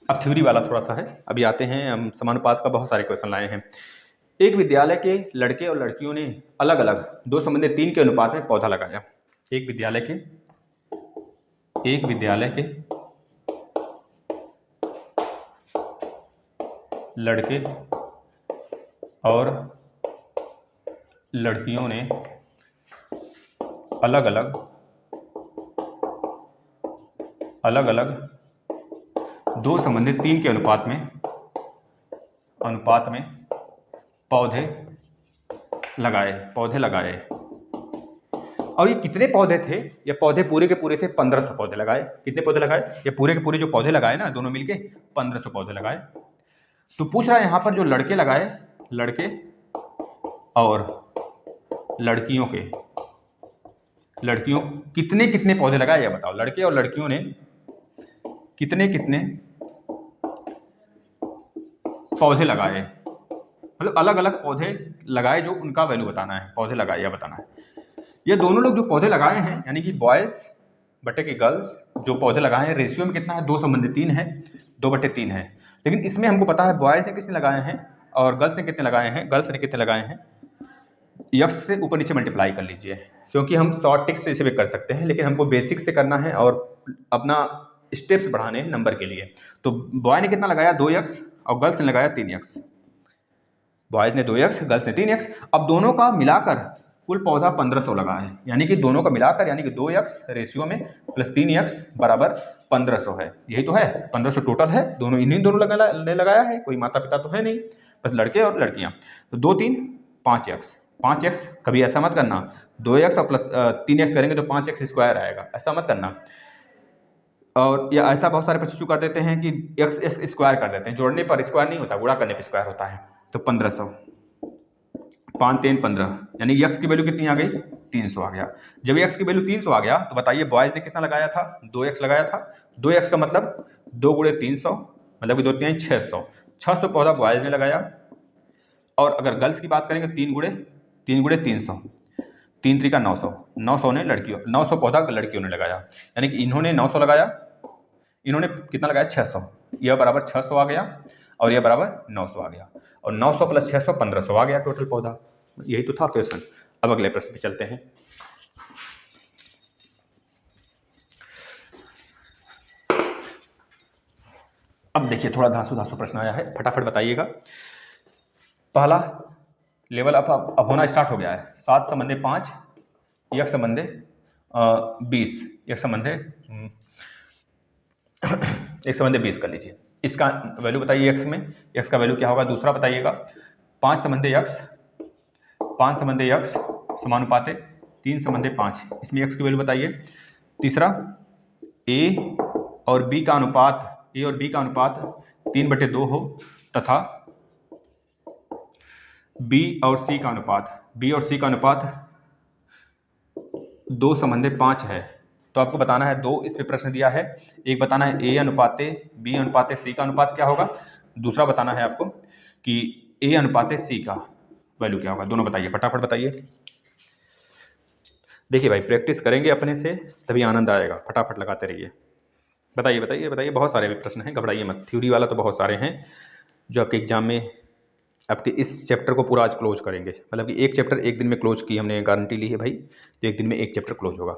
अब थ्योरी वाला थोड़ा सा है। अभी आते हैं हम समानुपात का, बहुत सारे क्वेश्चन लाए हैं। एक विद्यालय के लड़के और लड़कियों ने अलग अलग 2:3 के अनुपात में पौधा लगाया। एक विद्यालय के लड़के और लड़कियों ने अलग अलग 2:3 के अनुपात में पौधे लगाए। और ये कितने पौधे थे? ये पौधे पूरे के पूरे थे 1500 पौधे लगाए। कितने पौधे लगाए? ये पूरे के पूरे जो पौधे लगाए ना, दोनों मिलके 1500 पौधे लगाए। तो पूछ रहा है यहाँ पर जो लड़के लगाए, लड़के और लड़कियों कितने पौधे लगाए, ये बताओ। लड़के और लड़कियों ने कितने पौधे लगाए, मतलब अलग अलग पौधे लगाए जो उनका वैल्यू बताना है, पौधे लगाए या बताना है। ये दोनों लोग जो पौधे लगाए हैं यानी कि बॉयज़ बटे के गर्ल्स जो पौधे लगाए हैं, रेशियो में कितना है, 2/3 है, 2/3 है। लेकिन इसमें हमको पता है बॉयज़ ने कितने लगाए हैं और गर्ल्स ने कितने लगाए हैं, गर्ल्स ने कितने लगाए हैं। यक्स से ऊपर नीचे मल्टीप्लाई कर लीजिए, क्योंकि हम शॉर्ट टिक्स से इसे भी कर सकते हैं, लेकिन हमको बेसिक से करना है और अपना स्टेप्स बढ़ाने हैं नंबर के लिए। तो बॉय ने कितना लगाया, 2x, और गर्ल्स ने लगाया 3x। बॉयज़ ने 2x, गर्ल्स ने 3x। अब दोनों का मिलाकर कुल पौधा 1500 लगा है, यानी कि दोनों का मिलाकर यानी कि 2x रेशियो में प्लस 3x बराबर 1500 है। यही तो है, 1500 टोटल है, दोनों इन्हीं दोनों ने लगाया है, कोई माता पिता तो है नहीं, बस लड़के और लड़कियां। तो 2 3 5x, 5x कभी ऐसा मत करना 2x और प्लस 3x करेंगे तो 5x स्क्वायर आएगा, ऐसा मत करना। और या ऐसा बहुत सारे बच्चे कर देते हैं कि x स्क्वायर कर देते हैं, जोड़ने पर स्क्वायर नहीं होता, गुणा करने पर स्क्वायर होता है। तो 1500, 5 3 15, यानी x की वैल्यू कितनी आ गई, 300 आ गया। जब x की वैल्यू 300 आ गया तो बताइए बॉयज़ ने कितना लगाया था, 2x लगाया था। 2x का मतलब 2 × 300, मतलब कि 2 3 600, 600 पौधा बॉयज़ ने लगाया। और अगर गर्ल्स की बात करेंगे 3 × 300, 3 3 900, 900 ने लड़कियों, 900 पौधा लड़कियों ने लगाया, यानी कि इन्होंने 900 लगाया, इन्होंने कितना लगाया 600, यह बराबर 600 आ गया और यह बराबर 900 आ गया, और 900 प्लस 600 1500 आ गया टोटल पौधा। यही तो था क्वेश्चन। अब अगले प्रश्न पे चलते हैं। अब देखिए थोड़ा धांसू प्रश्न आया है, फटाफट बताइएगा। पहला लेवल अब होना स्टार्ट हो गया है। 7 संबंधे 5, एक संबंधे 20, एक संबंधे 20 कर लीजिए। इसका वैल्यू बताइए x में, x का वैल्यू क्या होगा दूसरा बताइएगा। 5 संबंधे x, 5 संबंधे x समानुपाते 3 संबंधे 5, इसमें x की वैल्यू बताइए। तीसरा a और b का अनुपात 3/2 हो तथा b और c का अनुपात 2 संबंधे 5 है। तो आपको बताना है दो इस पे प्रश्न दिया है, एक बताना है a अनुपाते b अनुपाते c का अनुपात क्या होगा, दूसरा बताना है आपको कि a अनुपाते c का वैल्यू क्या होगा। दोनों बताइए, फटाफट बताइए। देखिए भाई प्रैक्टिस करेंगे अपने से तभी आनंद आएगा, फटाफट लगाते रहिए। बताइए, बहुत सारे प्रश्न हैं, घबराइए मत। थ्योरी वाला तो बहुत सारे हैं जो आपके एग्जाम में आपके इस चैप्टर को पूरा आज क्लोज करेंगे, मतलब कि एक चैप्टर एक दिन में क्लोज की हमने गारंटी ली है भाई, तो एक दिन में एक चैप्टर क्लोज होगा।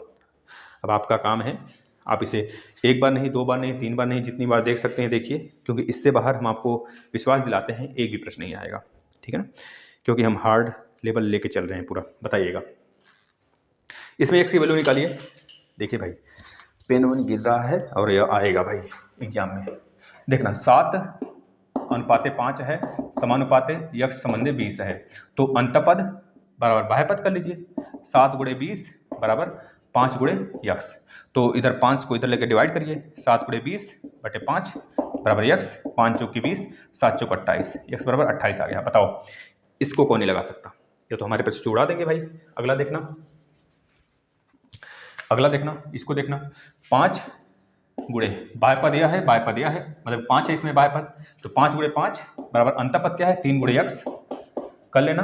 अब आपका काम है, आप इसे एक बार नहीं, 2 बार नहीं, 3 बार नहीं, जितनी बार देख सकते हैं देखिए, क्योंकि इससे बाहर हम आपको विश्वास दिलाते हैं एक भी प्रश्न नहीं आएगा, ठीक है ना, क्योंकि हम हार्ड लेवल लेके चल रहे हैं पूरा। बताइएगा इसमें x की वैल्यू निकालिए। देखिए भाई पेन वन गिर रहा है और यह आएगा भाई एग्जाम में, देखना 7 अनुपाते 5 है, समानुपाते यक्ष संबंधे 20 है, तो अंतपद बराबर बाह्य पद कर लीजिए। 7 × 20 बराबर 5 × यक्ष, तो इधर 5 को इधर लेकर डिवाइड करिए। 7 × 20/5 बराबर यक्ष, 5 चौक 20, 7 चौक 28, यक्ष बराबर 28 आ गया। बताओ इसको कौन नहीं लगा सकता, ये तो हमारे प्रश्न उड़ा देंगे भाई। अगला देखना, इसको देखना। 5 गुणे बाह्य पद यह है, मतलब 5 है इसमें बाह्य पद, तो 5 × 5 बराबर अंतःपद क्या है, 3 × यक्ष कर लेना।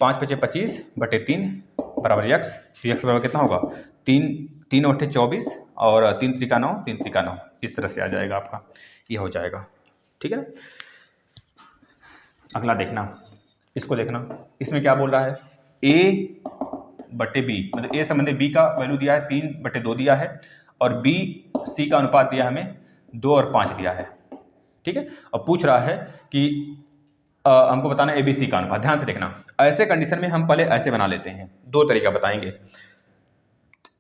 5 × 5 = 25/3 बराबर यक्ष, तो यक्ष बराबर कितना होगा 3 × 8 = 24 और 3 × 9, 3 × 9, इस तरह से आ जाएगा आपका, ये हो जाएगा, ठीक है ना। अगला देखना, इसको देखना, इसमें क्या बोल रहा है, a/b, मतलब a संबंधी b का वैल्यू दिया है 3/2 दिया है, और b c का अनुपात दिया है हमें 2 और 5 दिया है, ठीक है। अब पूछ रहा है कि हमको बताना है abc का अनुपात। ध्यान से देखना, ऐसे कंडीशन में हम पहले ऐसे बना लेते हैं, 2 तरीका बताएंगे।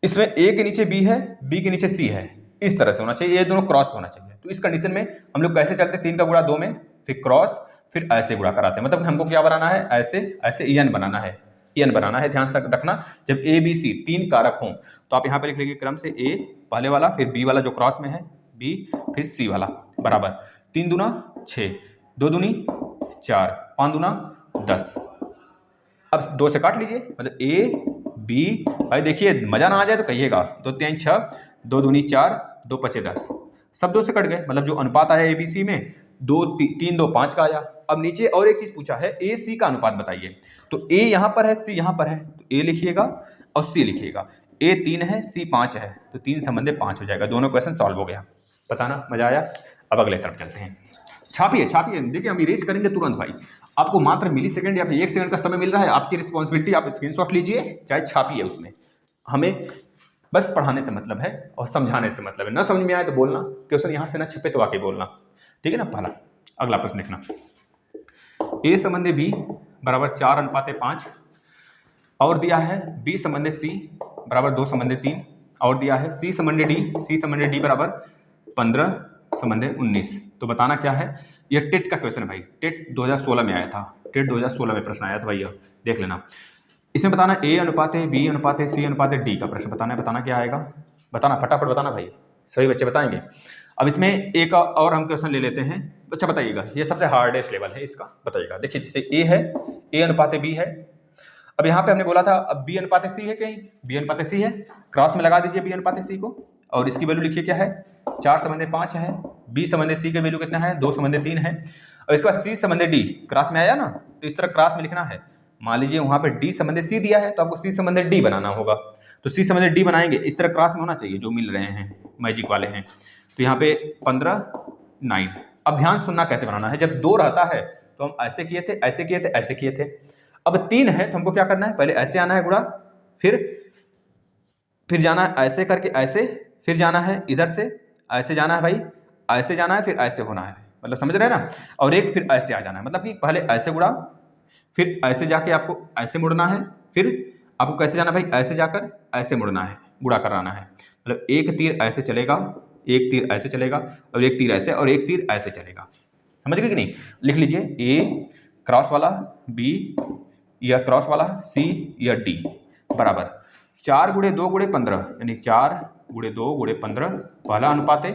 इसमें a के नीचे b है, b के नीचे c है, इस तरह से होना चाहिए, ये दोनों क्रॉस होना चाहिए। तो इस कंडीशन में हम लोग कैसे चलते हैं, 3 का गुणा 2 में, फिर क्रॉस, फिर ऐसे गुणा कराते हैं। मतलब हमको क्या बनाना है, ऐसे en बनाना है। ध्यान से रखना, जब a b c 3 कारक हों तो आप यहाँ पर लिख लीजिए क्रम से a पहले वाला, फिर b वाला जो क्रॉस में है b, फिर c वाला, बराबर 3 दूना 6, 2 दूनी 4, 5 दूना 10। अब 2 से काट लीजिए, मतलब a b, भाई देखिए मजा ना आ जाए तो कहिएगा, 2 3 6, 2 दूनी 4, 2 5 10, सब 2 से कट गए, मतलब जो अनुपात आया abc में 3 2 5 का आया। अब नीचे और एक चीज़ पूछा है, ए सी का अनुपात बताइए। तो ए यहाँ पर है, सी यहाँ पर है, तो ए लिखिएगा और सी लिखिएगा। ए 3 है, सी 5 है, तो 3 संबंधे 5 हो जाएगा। दोनों क्वेश्चन सॉल्व हो गया। बताना मजा आया। अब अगले तरफ चलते हैं। छापिए छापिए, देखिए हम इरेज करेंगे तुरंत भाई। आपको मात्र मिली सेकंड या फिर 1 सेकंड का समय मिल रहा है, आपकी रिस्पॉन्सिबिलिटी, आप स्क्रीनशॉट लीजिए चाहे छापिए। उसमें हमें बस पढ़ाने से मतलब है और समझाने से मतलब है। ना समझ में आए तो बोलना, क्वेश्चन यहाँ से ना छपे तो आके बोलना, ठीक है ना। पहला अगला प्रश्न देखना, ए संबंधे बी बराबर 4:5 और दिया है बी संबंधे सी बराबर 2:3 और दिया है सी संबंधे डी बराबर 15:19। तो बताना क्या है। यह टेट का क्वेश्चन है भाई, टेट 2016 में आया था, टेट 2016 में प्रश्न आया था भाई, देख लेना। इसमें बताना ए अनुपात है, बी अनुपात है, सी अनुपात है, डी का प्रश्न बताना है। बताना क्या आएगा, बताना फटाफट बताना भाई, सभी बच्चे बताएंगे। अब इसमें एक और हम क्वेश्चन ले लेते हैं। अच्छा बताइएगा, ये सबसे हार्डेस्ट लेवल है इसका, बताइएगा। देखिए जैसे ए है, ए अनुपात बी है। अब यहाँ पे हमने बोला था अब बी अनुपात सी है, कहीं बी अनुपात सी है, क्रॉस में लगा दीजिए बी अनुपात सी को, और इसकी वैल्यू लिखिए क्या है, 4:5 है। बी संबंधे सी की वैल्यू कितना है, 2:3 है। और इसके बाद सी संबंधे डी, क्रॉस में आया ना, तो इस तरह क्रॉस में लिखना है। मान लीजिए वहाँ पे डी संबंधे सी दिया है, तो आपको सी संबंधे डी बनाना होगा। तो सी संबंधे डी बनाएंगे, इस तरह क्रॉस में होना चाहिए जो मिल रहे हैं, मैजिक वाले हैं। तो यहाँ पे 15:9। अब ध्यान सुनना कैसे बनाना है। जब 2 रहता है तो हम ऐसे किए थे, ऐसे किए थे, ऐसे किए थे। अब 3 है तो हमको क्या करना है, पहले ऐसे आना है गुणा, फिर जाना है ऐसे करके ऐसे, फिर जाना है इधर से ऐसे जाना है भाई, ऐसे जाना है, फिर ऐसे होना है, मतलब समझ रहे हैं ना। और एक फिर ऐसे आ जाना है, मतलब कि पहले ऐसे गुणा, फिर ऐसे जाके आपको ऐसे मुड़ना है, फिर आपको कैसे जाना भाई, ऐसे जाकर ऐसे मुड़ना है, गुणा कराना है। मतलब एक तीर ऐसे चलेगा, एक तीर ऐसे चलेगा, और एक तीर ऐसे, और एक तीर ऐसे चलेगा। समझ गए कि नहीं। लिख लीजिए ए क्रॉस वाला, बी या क्रॉस वाला, सी या डी बराबर 4 × 2 × 15, यानी 4 × 2 × 15 पहला अनुपात है।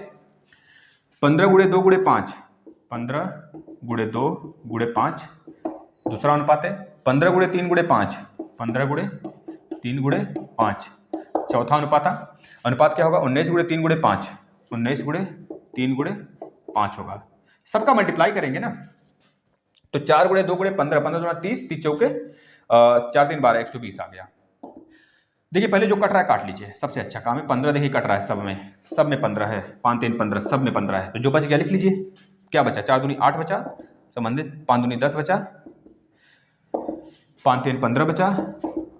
15 × 2 × 5, 15 × 2 × 5 दूसरा अनुपात है। 15 × 3 × 5, 15 × 3 × 5 चौथा अनुपात क्या होगा, 19 × 3 × 5, 19 × 3 × 5 होगा। सबका मल्टीप्लाई करेंगे ना, तो 4 × 2 × 15, 15 × 30, 30 चौके 4 3 12, 120 आ गया। देखिए पहले जो कट रहा है काट लीजिए, सबसे अच्छा काम है। 15 देखिए कट रहा है, सब में 15 है, 5 3 15, सब में 15 है। तो जो बच गया लिख लीजिए, क्या बचा, 4 दूनी 8 बचा, संबंधित 5 दूनी 10 बचा, 5 3 15 बचा,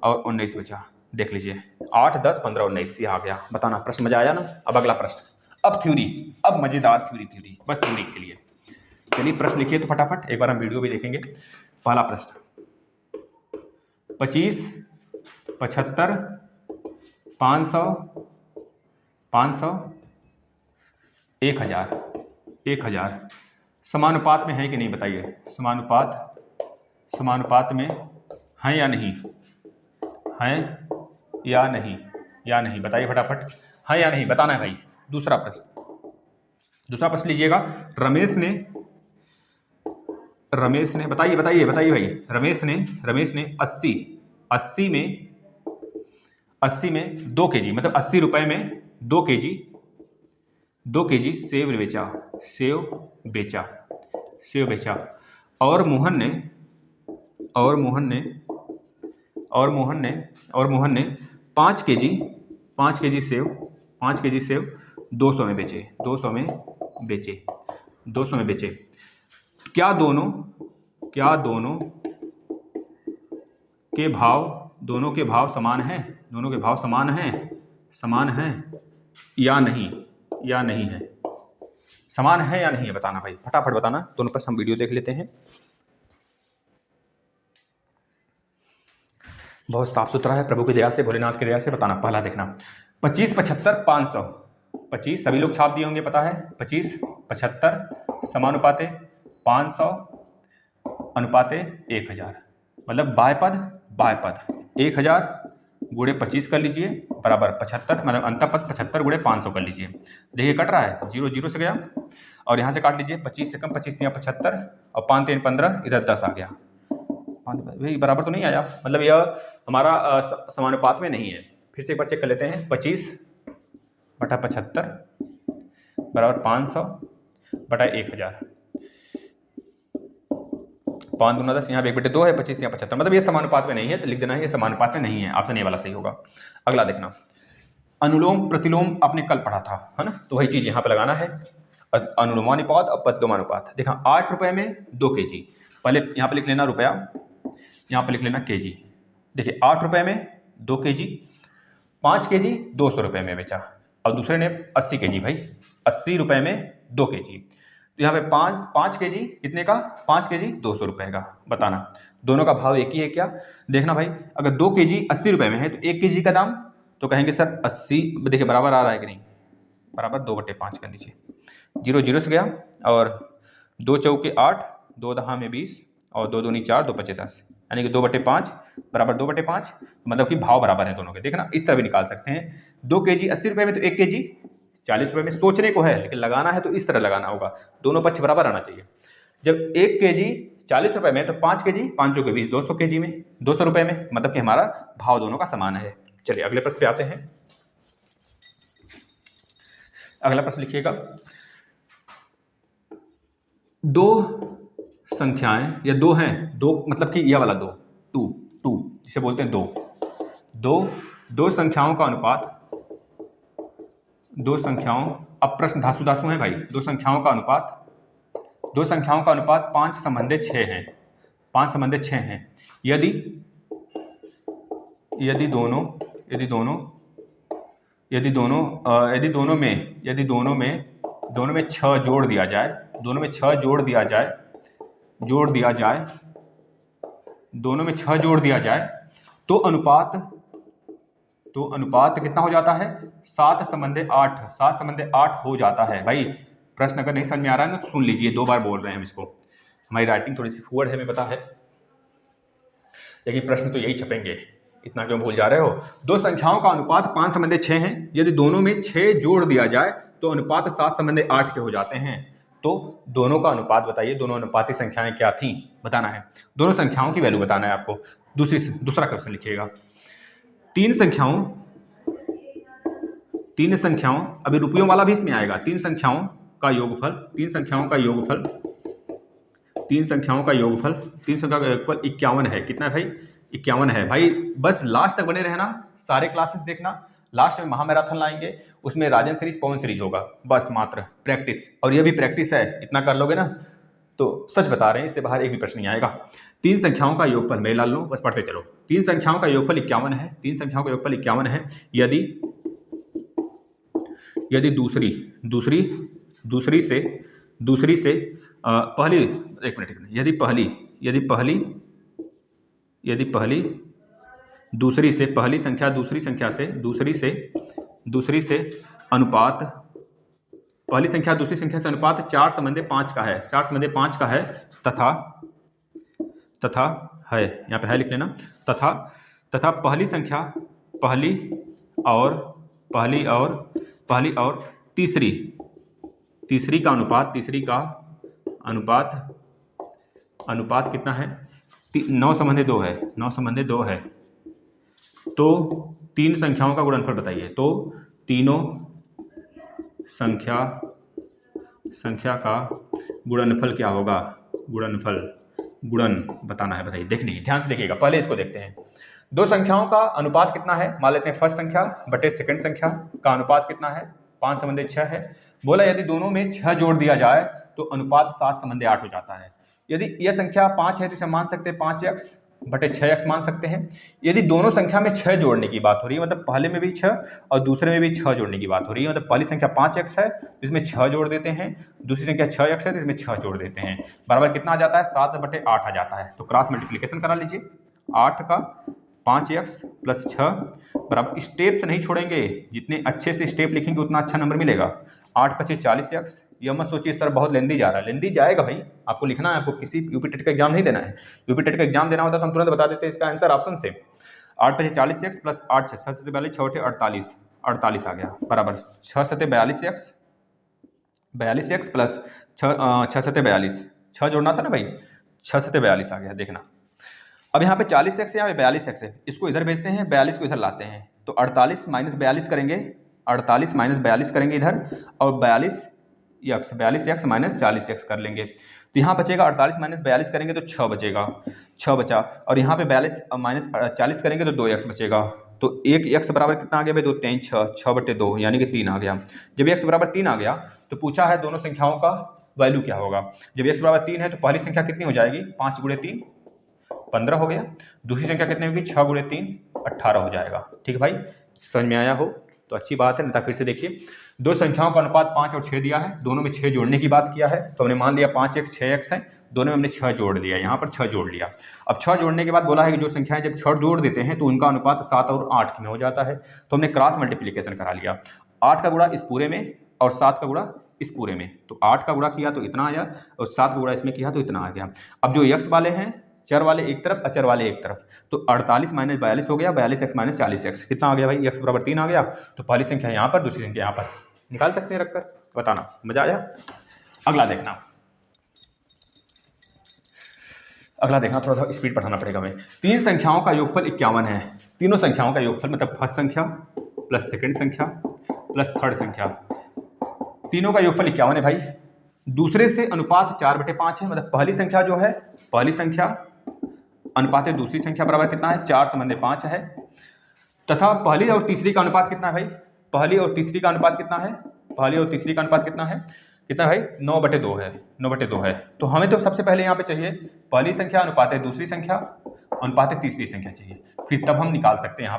और 19 बचा। देख लीजिए 8 10 15 19 ये आ गया। बताना, प्रश्न मजा आया ना। अब अगला प्रश्न, अब थ्योरी, अब मजेदार थ्योरी, बस थ्योरी के लिए। चलिए प्रश्न लिखिए तो फटाफट, एक बार हम वीडियो भी देखेंगे। पहला प्रश्न, 25 75 500 500 1000 1000 समानुपात में है कि नहीं बताइए। समानुपात में है या नहीं, है या नहीं बताइए फटाफट, है या नहीं बताना है भाई। दूसरा प्रश्न लीजिएगा। रमेश ने बताइए भाई। रमेश ने 80 में 2 kg, मतलब 80 रुपए में 2 kg सेव बेचा। और मोहन ने 5 kg सेव 200 में बेचे। क्या दोनों के भाव समान हैं या नहीं है। समान है या नहीं है बताना भाई, फटाफट बताना। दोनों पर हम वीडियो देख लेते हैं। बहुत साफ सुथरा है, प्रभु की दया से, भोलेनाथ की दया से। बताना, पहला देखना, 25 75 500। 25 सभी लोग छाप दिए होंगे, पता है। 25 75 समानुपाते 500 अनुपाते 1000, मतलब बाय पद 1000 × 25 कर लीजिए बराबर 75, मतलब अंतःपद 75 × 500 कर लीजिए। देखिए कट रहा है, 0 0 से गया, और यहाँ से काट लीजिए 25 से कम, 25 × 75, और 5 3 15, इधर 10 आ गया। भाई बराबर तो नहीं आया, मतलब यह हमारा समानुपात में नहीं है। फिर से एक बार चेक कर लेते हैं। 25 बटा 75 बराबर 500 बटा 1000। 5 दूना 10, यहाँ पे 1/2 है, 25 यहाँ 75, मतलब ये समानुपात में नहीं है, तो लिख देना है ये समानुपात में नहीं है। ऑप्शन ए वाला सही होगा। अगला देखना, अनुलोम प्रतिलोम आपने कल पढ़ा था, है ना, तो वही चीज़ यहाँ पे लगाना है। अनुलोमानुपात और प्रतिलोमानुपात। देखा 8 रुपये में 2 kg, पहले यहाँ पे लिख लेना रुपया, यहाँ पे लिख लेना kg। देखिए 8 रुपये में 2 kg, 5 kg 200 रुपये में बेचा, और दूसरे ने 80 kg, भाई 80 रुपये में 2 kg, तो यहाँ पे 5 kg कितने का, 5 kg 200 रुपये का। बताना दोनों का भाव एक ही है क्या। देखना भाई, अगर 2 kg 80 रुपये में है तो 1 kg का दाम, तो कहेंगे सर 80, देखिए बराबर आ रहा है कि नहीं, बराबर 2/5 कर लीजिए, 0 0 से गया, और 2 चौके 8, 2 दहा में 20, और 2 दूनी 4, 2 पचे 10, यानी कि 2/5 बराबर 2/5, मतलब कि भाव बराबर है दोनों के। देखना इस तरह भी निकाल सकते हैं, 2 kg 80 रुपये में तो 1 kg 40 रुपये में। सोचने को है लेकिन लगाना है तो इस तरह लगाना होगा, दोनों पक्ष बराबर आना चाहिए। जब 1 kg 40 रुपये में तो 5 kg 5 चौके 20, 200 kg में, 200 रुपये में, मतलब कि हमारा भाव दोनों का समान है। चलिए अगले प्रश्न पे आते हैं। अगला प्रश्न लिखिएगा, 2 संख्याएं या 2 हैं, 2 मतलब कि यह वाला 2, 2 जिसे बोलते हैं 2 संख्याओं का अनुपात, 2 संख्याओं, अब प्रश्न धासु धासु है भाई, 2 संख्याओं का अनुपात 5 संबंधे 6 हैं, 5 संबंधे 6 हैं। यदि दोनों में 6 जोड़ दिया जाए, दोनों में 6 जोड़ दिया जाए, तो अनुपात कितना हो जाता है, 7 संबंधे 8 हो जाता है। भाई प्रश्न अगर नहीं समझ में आ रहा है ना तो सुन लीजिए, 2 बार बोल रहे हैं हम इसको, हमारी राइटिंग थोड़ी सी फुअर है, हमें पता है, लेकिन प्रश्न तो यही छपेंगे, इतना क्यों भूल जा रहे हो। 2 संख्याओं का अनुपात 5 संबंधे 6 हैं, यदि दोनों में 6 जोड़ दिया जाए तो अनुपात 7 संबंधे 8 के हो जाते हैं। तो दोनों का अनुपात बताइए, दोनों अनुपाती संख्याएं क्या थी बताना है, दोनों संख्याओं की वैल्यू बताना है आपको। दूसरा क्वेश्चन लिखिएगा, 3 संख्याओं, अभी रुपयों वाला भी इसमें आएगा, 3 संख्याओं का योगफल 51 है। कितना है भाई, 51 है। भाई बस लास्ट तक बने रहना, सारे क्लासेस देखना, लास्ट में महामैराथन लाएंगे, उसमें राजन सीरीज पवन सीरीज होगा, बस मात्र प्रैक्टिस, और ये भी प्रैक्टिस है, इतना कर लोगे ना तो सच बता रहे हैं इससे बाहर एक भी प्रश्न नहीं आएगा। 3 संख्याओं का योगफल, मैं ला लो, बस पढ़ते चलो। 3 संख्याओं का योगफल 51 है, 3 संख्याओं का योगफल 51 है। यदि दूसरी से पहली, एक मिनट, यदि पहली संख्या दूसरी से अनुपात, पहली संख्या दूसरी संख्या से अनुपात 4 संबंधे 5 का है, तथा है, यहाँ पे है लिख लेना, तथा पहली और तीसरी का अनुपात कितना है, 9 संबंधे 2 है, तो 3 संख्याओं का गुणनफल बताइए। तो तीनों संख्या का गुणनफल क्या होगा, गुणन बताना है, बताइए। देखने ध्यान से देखिएगा, पहले इसको देखते हैं। 2 संख्याओं का अनुपात कितना है, मान लेते हैं फर्स्ट संख्या बटे सेकंड संख्या का अनुपात कितना है, 5 संबंधे 6 है। बोला यदि दोनों में 6 जोड़ दिया जाए तो अनुपात 7 संबंधे 8 हो जाता है। यदि यह संख्या 5 है तो इसे मान सकते हैं 5x बटे 6x मान सकते हैं। यदि दोनों संख्या में 6 जोड़ने की बात हो रही है, मतलब पहले में भी 6 और दूसरे में भी 6 जोड़ने की बात हो रही है, मतलब पहली संख्या 5x है इसमें 6 जोड़ देते हैं, दूसरी संख्या 6x है तो इसमें 6 जोड़ देते हैं, बराबर कितना आ जाता है, 7 बटे 8 आ जाता है। तो क्रॉस मल्टीप्लिकेशन करा लीजिए, 8 का 5x प्लस 6 बराबर, स्टेप से नहीं छोड़ेंगे, जितने अच्छे से स्टेप लिखेंगे उतना अच्छा नंबर मिलेगा। 8 × 5 = 40x। यह मत सोचिए सर बहुत लेंदी जा रहा है, लेंदी जाएगा भाई, आपको लिखना है, आपको किसी यूपी टेट का एग्जाम नहीं देना है। यूपी टेट का एग्जाम देना होता तो हम तुरंत बता देते इसका आंसर ऑप्शन से। 8 × 5 = 40x प्लस 8 × 6 = 42, 6 × 48, 48 आ गया, बराबर 6 × 42x, 42x प्लस 6 × 42, 6 जोड़ना था ना भाई, 6 × 42 आ गया। देखना अब यहाँ पे 40x है, यहाँ पे 42x है, इसको इधर भेजते हैं, 42 को इधर लाते हैं, तो 48 - 42 करेंगे, 48 - 42 करेंगे इधर, और 42 यक्स, 42x माइनस 40x कर लेंगे तो यहाँ बचेगा 48 माइनस 42 करेंगे तो 6 बचेगा, 6 बचा। और यहाँ पे 42 माइनस 40 करेंगे तो 2x बचेगा। तो एक x बराबर कितना आ गया भाई, 2 3 6, 6/2 यानी कि 3 आ गया। जब x बराबर 3 आ गया तो पूछा है दोनों संख्याओं का वैल्यू क्या होगा। जब x बराबर 3 है तो पहली संख्या कितनी हो जाएगी, 5 × 3 15 हो गया। दूसरी संख्या कितनी होगी, 6 × 3 18 हो जाएगा। ठीक है भाई, समझ में आया हो तो अच्छी बात है। नहीं तो फिर से देखिए, दो संख्याओं का अनुपात 5 और 6 दिया है, दोनों में 6 जोड़ने की बात किया है। तो हमने मान लिया 5x 6x है, दोनों में हमने 6 जोड़ दिया, यहाँ पर 6 जोड़ लिया। अब 6 जोड़ने के बाद बोला है कि जो संख्याएं जब 6 जोड़ देते हैं तो उनका अनुपात 7 और 8 में हो जाता है। तो हमने क्रॉस मल्टीप्लिकेशन करा लिया, 8 का गुणा इस पूरे में और 7 का गुणा इस पूरे में। तो 8 का गुणा किया तो इतना आया और 7 का गुणा इसमें किया तो इतना आ गया। अब जो x वाले हैं, चर वाले एक तरफ, अचर वाले एक तरफ, तो 48 माइनस 42 हो गया, 42x माइनस 40x कितना आ गया भाई, x बराबर 3 आ गया। तो पहली संख्या यहाँ पर, दूसरी संख्या यहाँ पर निकाल सकते हैं रखकर, बताना मजा आया। अगला देखना, अगला देखना, थोड़ा सा स्पीड बढ़ाना पड़ेगा हमें। 3 संख्याओं का योगफल 51 है। तीनों संख्याओं का योगफल मतलब फर्स्ट संख्या प्लस सेकंड संख्या प्लस थर्ड संख्या, तीनों का योगफल 51 है भाई। दूसरे से अनुपात 4/5 है, मतलब पहली संख्या जो है, पहली संख्या अनुपात दूसरी संख्या बराबर कितना है, 4/5 है। तथा पहली और तीसरी का अनुपात कितना है भाई, पहली और तीसरी का अनुपात कितना है, पहली और तीसरी का अनुपात कितना है, कितना भाई 9/2 है, 9/2 है। तो हमें तो सबसे पहले यहाँ पे चाहिए पहली संख्या अनुपात दूसरी संख्या अनुपात तीसरी संख्या चाहिए, फिर तब हम निकाल सकते हैं।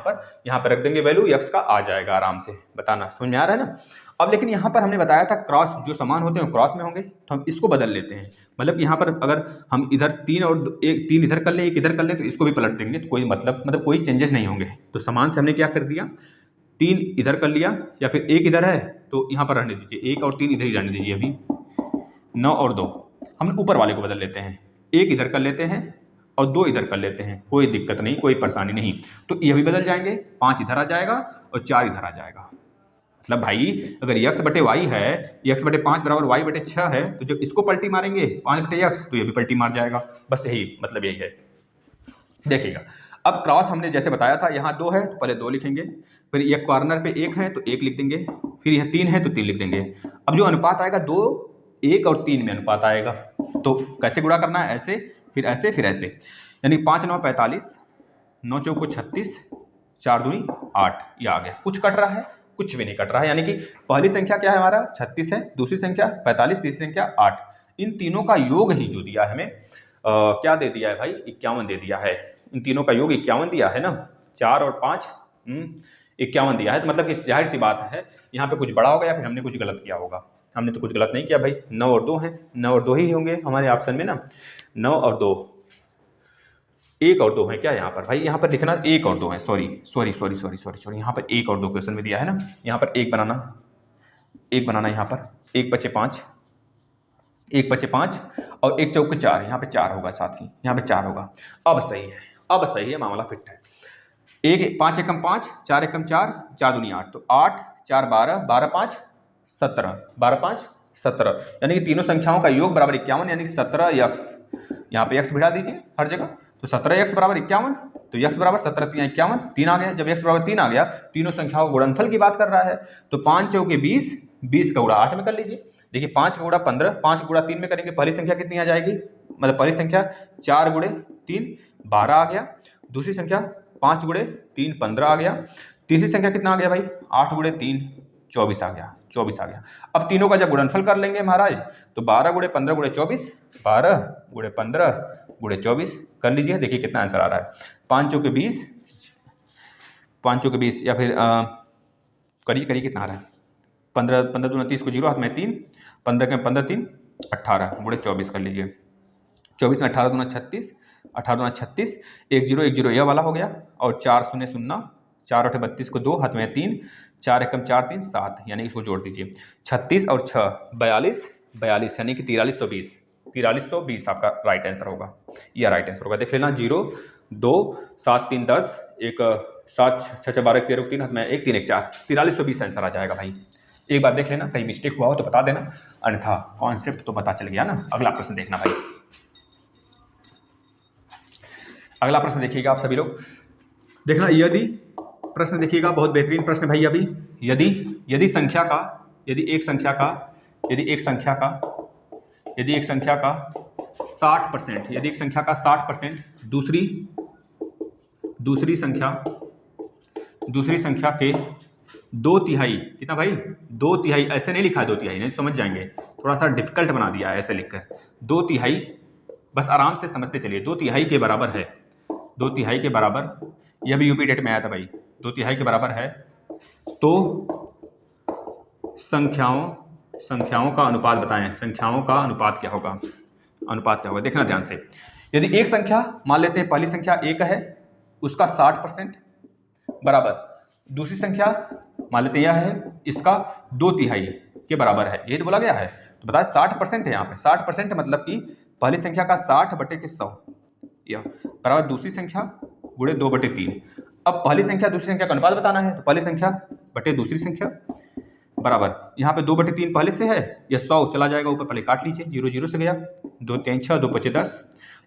यहाँ पर रख देंगे वैल्यू, यक्स का आ जाएगा आराम से, बताना समझ में आ रहा है ना। अब लेकिन यहाँ पर हमने बताया था क्रॉस जो समान होते हैं क्रॉस में होंगे, तो हम इसको बदल लेते हैं। मतलब यहाँ पर अगर हम इधर 3 और 3 इधर कर लें, 1 इधर कर लें, तो इसको भी पलट देंगे तो कोई मतलब कोई चेंजेस नहीं होंगे। तो समान से हमने क्या कर दिया, 3 इधर कर लिया, या फिर 1 इधर है तो यहाँ पर रहने दीजिए, 1 और 3 इधर ही रहने दीजिए। अभी 9 और 2 हम ऊपर वाले को बदल लेते हैं, 1 इधर कर लेते हैं और 2 इधर कर लेते हैं, कोई दिक्कत नहीं, कोई परेशानी नहीं। तो ये भी बदल जाएंगे, 5 इधर आ जाएगा और 4 इधर आ जाएगा। मतलब भाई अगर x/y है, x/5 बराबर y/6 है, तो जब इसको पलटी मारेंगे 5/x तो ये भी पलटी मार जाएगा। बस यही मतलब यही है। देखिएगा, अब क्रॉस हमने जैसे बताया था, यहाँ 2 है तो पहले 2 लिखेंगे, फिर ये कॉर्नर पे 1 है तो 1 लिख देंगे, फिर यह 3 है तो 3 लिख देंगे। अब जो अनुपात आएगा 2, 1 और 3 में अनुपात आएगा, तो कैसे गुणा करना है, ऐसे फिर ऐसे फिर ऐसे, यानी 5 9 45, 9 चौको 36, 4 दूनी 8, ये आ गया। कुछ कट रहा है, कुछ भी नहीं कट रहा है, यानी कि पहली संख्या क्या है हमारा 36 है, दूसरी संख्या 45, तीसरी संख्या 8। इन तीनों का योग ही जो दिया है हमें क्या दे दिया है भाई, 51 दे दिया है। इन तीनों का योग 51 दिया है ना, 4 और 5 51 दिया है। तो मतलब कि जाहिर सी बात है यहाँ पे कुछ बड़ा होगा या फिर हमने कुछ गलत किया होगा। हमने तो कुछ गलत नहीं किया भाई, 9 और 2 हैं, 9 और 2 ही होंगे हमारे ऑप्शन में ना, 9 और 2, 1 और 2 है क्या यहाँ पर भाई, यहाँ पर लिखना 1 और 2 है, सॉरी, यहाँ पर 1 और 2 क्वेश्चन में दिया है ना। यहाँ पर 1 बनाना, 1 बनाना, यहाँ पर 1 × 5, 1 × 5 और 1 चौके 4, यहाँ पे 4 होगा साथ ही, यहाँ पे 4 होगा। अब सही है, अब सही है, मामला फिट है। 5 एकम 5, 4 एकम 4, 4 दूनी 8, तो 8 4 12, 12 5 17, 12 5 17, यानी कि तीनों संख्याओं का योग बराबर 51, यानी कि 17x। यहाँ पे x बिठा दीजिए हर जगह, तो 17x बराबर 51, तो x बराबर 17 × 51, 3 आ गया। जब x बराबर 3 आ गया, तीनों संख्याओं को गुणनफल की बात कर रहा है, तो 5 चौके 20, 20 का गुणा 8 में कर लीजिए। देखिए 5 का गुणा 15, 5 का गुणा 3 में करेंगे, पहली संख्या कितनी आ जाएगी, मतलब पहली संख्या 4 × 3 12 आ गया, दूसरी संख्या 5 × 3 15 आ गया, तीसरी संख्या कितना आ गया भाई, 8 × 3 24 आ गया, 24 आ गया। अब तीनों का जब गुणनफल कर लेंगे महाराज, तो 12 × 15 × 24, 12 × 15 × 24 कर लीजिए। देखिए कितना आंसर आ रहा है, 5 चौके 20, 5 चौके 20, या फिर करिए कितना आ रहा है, 15 15 दूना 30 को 0 हाथ में 3, 15 के 15 3 18 × 24 कर लीजिए। 24 में 18 दूना 36, 18 दूना 36, 1 0 1 0 यह वाला हो गया, और 4 0 0, 4 8 32 को 2 हाथ में 3, 4 एकम 4 3 7, यानी इसको जोड़ दीजिए। 36 और 6 42, 42 यानी कि 4320, 4320 आपका राइट आंसर होगा, यह राइट आंसर होगा। देख लेना, 0 2 7 3 10, 1 7 6 6 12 13 3 हाथ में 1 3 1 4, 4320 आंसर आ जाएगा भाई। एक बार देख लेना, कहीं मिस्टेक हुआ हो तो बता देना, अन्यथा कॉन्सेप्ट तो पता चल गया ना। अगला प्रश्न देखना भाई, अगला प्रश्न देखिएगा आप सभी लोग, देखना यदि प्रश्न देखिएगा, बहुत बेहतरीन प्रश्न भाई। अभी यदि एक संख्या का यदि एक संख्या का 60%, यदि एक संख्या का 60% दूसरी संख्या के 2/3, कितना भाई 2/3, ऐसे नहीं लिखा है 2/3, नहीं समझ जाएंगे, थोड़ा सा डिफिकल्ट बना दिया है ऐसे लिखकर। 2/3, बस आराम से समझते चलिए, 2/3 के बराबर है, 2/3 के बराबर, यह भी यूपी टेट में आया था भाई, 2/3 के बराबर है तो संख्याओं का अनुपात बताएं, संख्याओं का अनुपात क्या होगा, देखना ध्यान से। यदि एक संख्या मान लेते हैं, पहली संख्या 1 है, उसका 60% बराबर दूसरी संख्या मान लेते हैं यह है, इसका 2/3 के बराबर है, ये तो बोला गया है। तो बताए 60% है यहाँ पे, 60% मतलब कि पहली संख्या का 60/100 यह बराबर दूसरी संख्या गुणे 2/3। अब पहली संख्या दूसरी संख्या का अनुपात बताना है, तो पहली संख्या बटे दूसरी संख्या बराबर, यहाँ पे 2/3 पहले से है, यह 100 चला जाएगा ऊपर, पहले काट लीजिए, 0 0 से गया, 2 3 6, 2 5 10,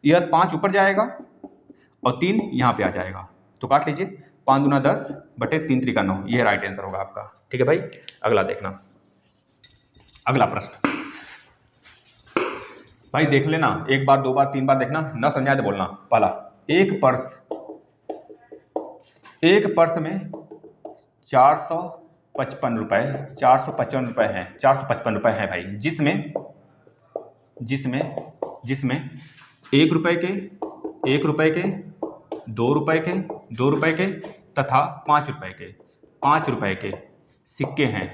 यह 5 ऊपर जाएगा और 3 यहाँ पे आ जाएगा, तो काट लीजिए, 5 दूना 10 बटे 3 त्रिका 9, यह राइट आंसर होगा आपका। ठीक है भाई, अगला देखना, अगला प्रश्न भाई देख लेना, एक बार 2 बार 3 बार देखना, न समझ आए तो बोलना। पहला, एक पर्स में 455 रुपए हैं, 455 हैं भाई, जिसमें 1 रुपए के 2 रुपए के तथा 5 रुपए के सिक्के हैं,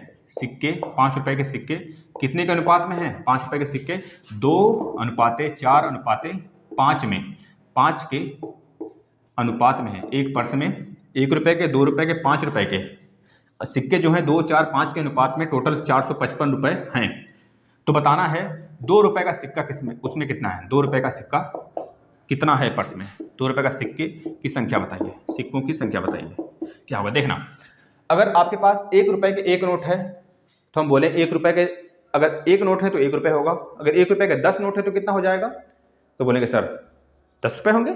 5 रुपए के सिक्के कितने के अनुपात में हैं, 5 रुपए के सिक्के 2:4:5 में, 5 के अनुपात में है। एक पर्स में 1 रुपए के 2 रुपए के 5 रुपए के सिक्के जो हैं 2 4 5 के अनुपात में टोटल 455 रुपए हैं। तो बताना है 2 रुपए का सिक्का किसमें, उसमें कितना है, 2 रुपए का सिक्का कितना है पर्स में, 2 रुपए का सिक्के की संख्या बताइए, सिक्कों की संख्या बताइए क्या होगा। देखना, अगर आपके पास 1 रुपए के 1 नोट है तो हम बोले 1 रुपए के, अगर 1 नोट है तो 1 रुपए होगा, अगर 1 रुपए के 10 नोट है तो कितना हो जाएगा, तो बोलेंगे सर 10 रुपए होंगे।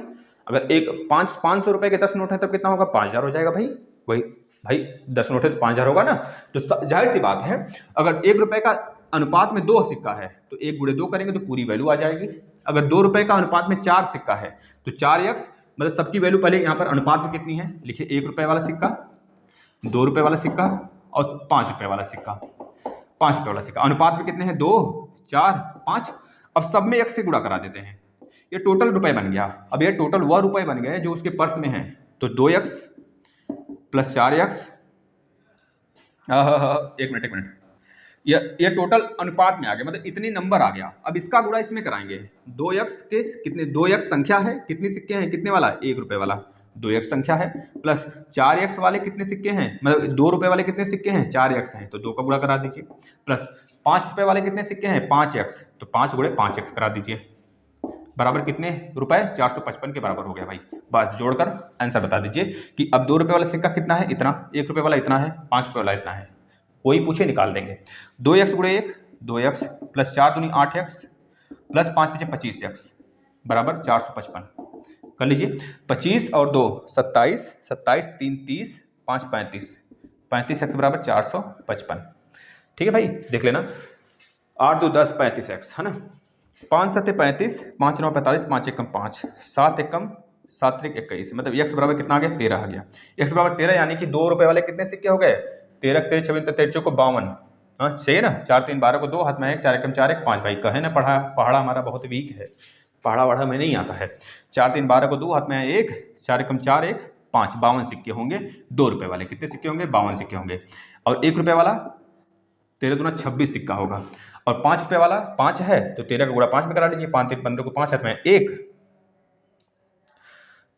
अगर 500 रुपए के 10 नोट है तब कितना होगा, 5000 हो जाएगा भाई, वही भाई 10 नोट है तो 5000 होगा ना। तो जाहिर सी बात है, अगर 1 रुपए का अनुपात में 2 सिक्का है तो 1 गुणे 2 करेंगे तो पूरी वैल्यू आ जाएगी। अगर 2 रुपए का अनुपात में 4 सिक्का है तो 4x, मतलब सबकी वैल्यू पहले यहाँ पर अनुपात में कितनी है लिखिए, 1 रुपए वाला सिक्का, 2 रुपए वाला सिक्का और 5 रुपए वाला सिक्का, 5 रुपए वाला सिक्का अनुपात में कितने हैं, 2 4 5। अब सब में x से गुणा करा देते हैं, ये टोटल रुपए बन गया। अब ये टोटल वह रुपए बन गए जो उसके पर्स में है, तो 2x प्लस 4x, एक मिनट, ये टोटल अनुपात में आ गया, मतलब इतनी नंबर आ गया। अब इसका गुणा इसमें कराएंगे, 2x के कितने, 2x संख्या है, कितने सिक्के हैं, कितने वाला, 1 रुपए वाला, 2x संख्या है, प्लस 4x वाले कितने सिक्के हैं, मतलब 2 रुपए वाले कितने सिक्के हैं, 4x हैं, तो 2 का गुणा करा दीजिए, प्लस 5 रुपए वाले कितने सिक्के हैं, 5x, तो 5 गुणे 5x करा दीजिए, बराबर कितने रुपए, 455 के बराबर हो गया भाई। बस जोड़कर आंसर बता दीजिए कि अब 2 रुपए वाला सिक्का कितना है, इतना, 1 रुपए वाला इतना है, 5 रुपए वाला इतना है, कोई पूछे निकाल देंगे। 2x गुणे 1 2x प्लस 4 दूनी 8x प्लस 5 पीछे 25x बराबर 455 कर लीजिए। 25 और 2 27, 27 3 30, 5 35, 35x बराबर 455। ठीक है भाई, देख लेना, 8 2 10 35x है ना, 5 7 35, 5 9 45, 5 1 5, 7 1 7 3 21, मतलब x बराबर कितना आ गया, 13 आ गया। x बराबर 13 यानी कि 2 रुपए वाले कितने सिक्के हो गए, 13 13 26 13 को 52, हाँ सही है ना, 4 3 12 को 2 हाथ में 1, 4 1 4 1 5 भाई, कहे ना पहाड़ा हमारा बहुत वीक है, पहाड़ा में नहीं आता है। 4 3 12 को 2 हाथ में 1, 4 1 4 1 5, 52 सिक्के होंगे। 2 रुपए वाले कितने सिक्के होंगे, 52 सिक्के होंगे। और 1 रुपए वाला 13 दूना 26 सिक्का होगा, और 5 रुपए वाला 5 है तो 13 का गुणा 5 में करा लीजिए, 5 3 15 को 5 हाथ में 1,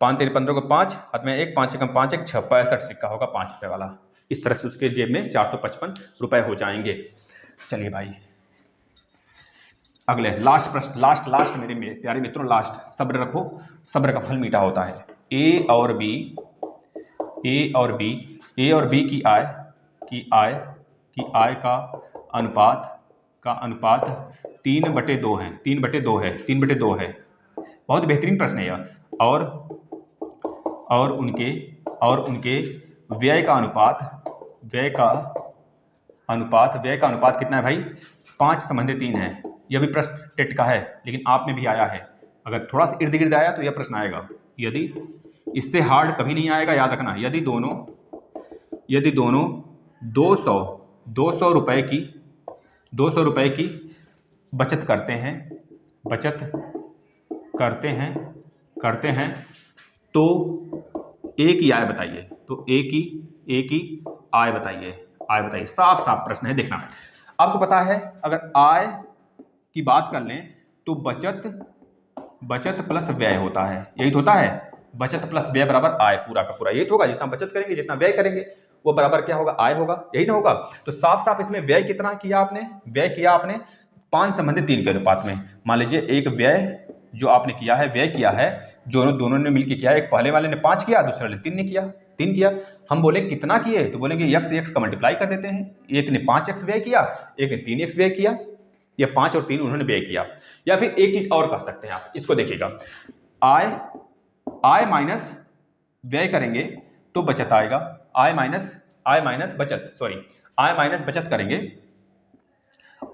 5 3 15 को 5 हाथ में 1, 5 1 5 1 6, 65 सिक्का होगा 5 रुपए वाला। इस तरह से उसके जेब में 455 रुपए हो जाएंगे। चलिए भाई अगले लास्ट प्रश्न, लास्ट मेरे प्यारे मित्रों, लास्ट, सब्र रखो, सब्र का फल मीठा होता है। ए और बी की आय का अनुपात 3/2 है, 3/2 है। बहुत बेहतरीन प्रश्न है यह। और उनके व्यय का अनुपात, व्यय का अनुपात कितना है भाई 5:3 है। यह भी प्रश्न टेट का है, लेकिन आप में भी आया है। अगर थोड़ा सा इर्द गिर्द आया तो यह प्रश्न आएगा। यदि इससे हार्ड कभी नहीं आएगा, याद रखना। यदि दोनों 200 रुपए की बचत करते हैं तो एक ही आय बताइए। तो एक ही आय बताइए। साफ साफ प्रश्न है, देखना। आपको पता है अगर आय की बात कर लें तो बचत प्लस व्यय होता है। यही तो होता है, बचत प्लस व्यय बराबर आय, पूरा का पूरा यही तो होगा। जितना बचत करेंगे जितना व्यय करेंगे वो बराबर क्या होगा, आय होगा। यही ना होगा। तो साफ साफ इसमें व्यय कितना किया आपने, व्यय किया आपने 5:3 के अनुपात में। मान लीजिए एक व्यय जो आपने किया है, व्यय किया है दोनों ने मिलकर किया। एक पहले वाले ने 5 किया, दूसरे वाले 3 किया। हम बोले कितना किए तो बोलेंगे x का मल्टीप्लाई कर देते हैं। एक ने 5x व्यय किया, एक ने 3x व्यय किया, या 5 और 3 उन्होंने व्यय किया। या फिर एक चीज और कर सकते हैं आप, इसको देखिएगा। आय माइनस व्यय करेंगे तो बचत आएगा। आय माइनस बचत करेंगे,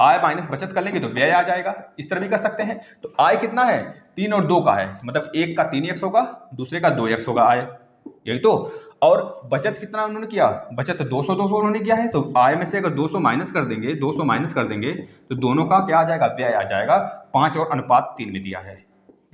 आय माइनस बचत कर लेंगे तो व्यय आ जाएगा। इस तरह भी कर सकते हैं। तो आय कितना है, 3 और 2 का है, मतलब एक का 3x होगा, दूसरे का 2x होगा आय। यही तो। और बचत कितना उन्होंने किया, बचत 200 उन्होंने किया है। तो आय में से अगर 200 माइनस कर देंगे तो दोनों का क्या आ जाएगा, व्यय आ जाएगा। 5 और अनुपात 3 में दिया है,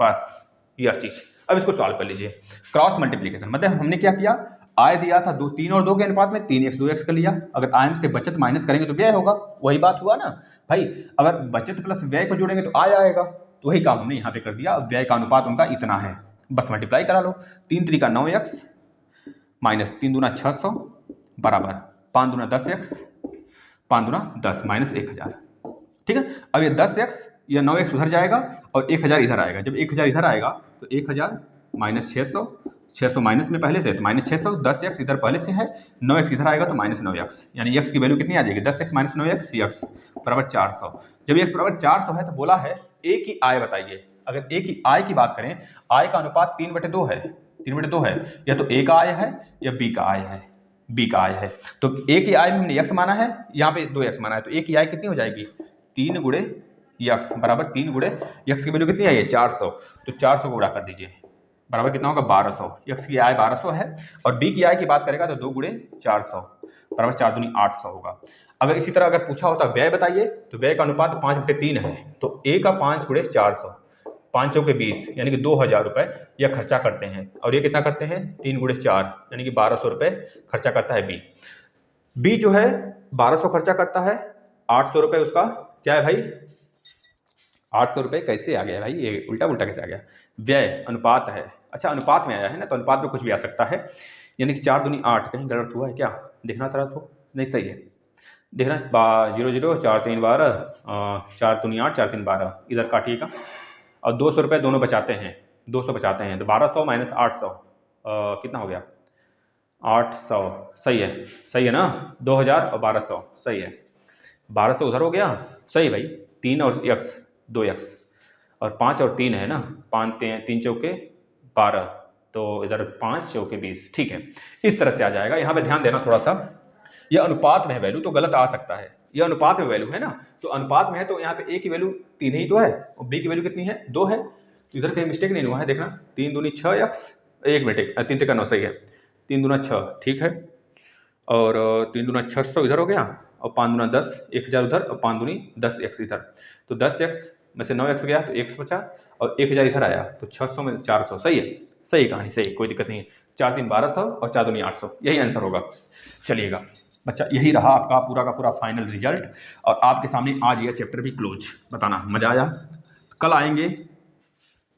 बस यह चीज। अब इसको सॉल्व कर लीजिए। क्रॉस मल्टीप्लीकेशन, मतलब हमने क्या किया, आय दिया था 3 और 2 के अनुपात में 3x 2x कर लिया। अगर आय में से बचत माइनस करेंगे तो व्यय होगा। वही बात हुआ ना भाई, अगर बचत प्लस व्यय को जोड़ेंगे तो आय आएगा। तो वही काम हमने यहाँ पे कर दिया। व्यय का अनुपात उनका इतना है, बस मल्टीप्लाई करा लो। 3 3 का 9x माइनस 3 दूना 600 बराबर 5 दूना 10x, 5 दूना 10 माइनस 1000। ठीक है। अब ये 10x या 9x उधर जाएगा और 1000 इधर आएगा। जब 1000 इधर आएगा तो 1000 माइनस 600 माइनस में पहले से, तो माइनस 600, 10x इधर पहले से है, 9x इधर आएगा तो माइनस 9x, यानी x की वैल्यू कितनी आ जाएगी, 10x माइनस 9x, x बराबर 400। जब x बराबर 400 है तो बोला है a की आय बताइए। अगर a की आय की बात करें, आय का अनुपात 3/2 है, 3/2 है। या तो a का आय है या b का आय है। तो a की आय में हमने x माना है, यहाँ पे 2x माना है। तो a की आय कितनी हो जाएगी, 3 गुणे x बराबर 3 गुणे x की वैल्यू कितनी आई है, 400। तो 400 को गुणा कर दीजिए, बराबर कितना होगा, 1200। x की आय 1200 है। और b की आय की बात करेगा तो 2 गुणे 400 बराबर 4 दूनी 800 होगा। अगर इसी तरह अगर पूछा होता व्यय बताइए, तो व्यय का अनुपात 5/3 है। तो a का 5 गुणे 400, 5 चौके 20, यानी कि 2000 रुपये यह खर्चा करते हैं। और ये कितना करते हैं, 3 गुणे 4, यानी कि 1200 रुपये खर्चा करता है बी जो है 1200 खर्चा करता है। 800 रुपये उसका क्या है भाई, 800 रुपये कैसे आ गया भाई, ये उल्टा कैसे आ गया, व्यय अनुपात है। अच्छा अनुपात में आया है ना, तो अनुपात में कुछ भी आ सकता है। यानी कि 4 दूनी 8, कहीं गलत हुआ है क्या, देखना था तो नहीं, सही है। देखना 0 0 4 3 12, 4 दूनी 8, 4 3 12, इधर काटिएगा। और 200 रुपये दोनों बचाते हैं, 200 बचाते हैं। तो 1200 माइनस 800 कितना हो गया, 800। सही है ना, 2000 और 1200 सही है। 1200 उधर हो गया, सही भाई। 3 और x 2x और 5 और 3 है ना, 3 चौके 12, तो इधर 5 चौके 20। ठीक है, इस तरह से आ जाएगा। यहाँ पे ध्यान देना थोड़ा सा, यह अनुपात में है वैल्यू तो गलत आ सकता है। यह अनुपात में वैल्यू है ना, तो अनुपात में है तो यहाँ पे a की वैल्यू 3 ही तो है और b की वैल्यू कितनी है, 2 है। तो इधर कहीं मिस्टेक नहीं हुआ है, देखना 3 दूनी 6x, 1 मिनट 3 3 का 9 सही है, 3 दूना 6 ठीक है। और 3 दूना 600 इधर हो गया, और 5 दूना 10, 1000 उधर, और 5 दूनी 10x इधर। तो 10x में से 9x गया तो x बचा, और 1000 इधर आया तो 600 में 400। सही है, सही कहानी, सही, कोई दिक्कत नहीं है। 4 3 1200 और 4 दूनी 800, यही आंसर होगा। चलिएगा बच्चा, यही रहा आपका पूरा का पूरा फाइनल रिजल्ट। और आपके सामने आज यह चैप्टर भी क्लोज। बताना मजा आया। कल आएंगे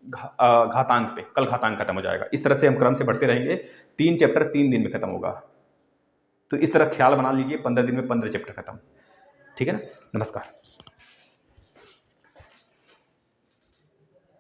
घातांक पे, कल घातांक खत्म हो जाएगा। इस तरह से हम क्रम से बढ़ते रहेंगे। 3 चैप्टर 3 दिन में खत्म होगा। तो इस तरह ख्याल बना लीजिए, 15 दिन में 15 चैप्टर खत्म। ठीक है ना, नमस्कार।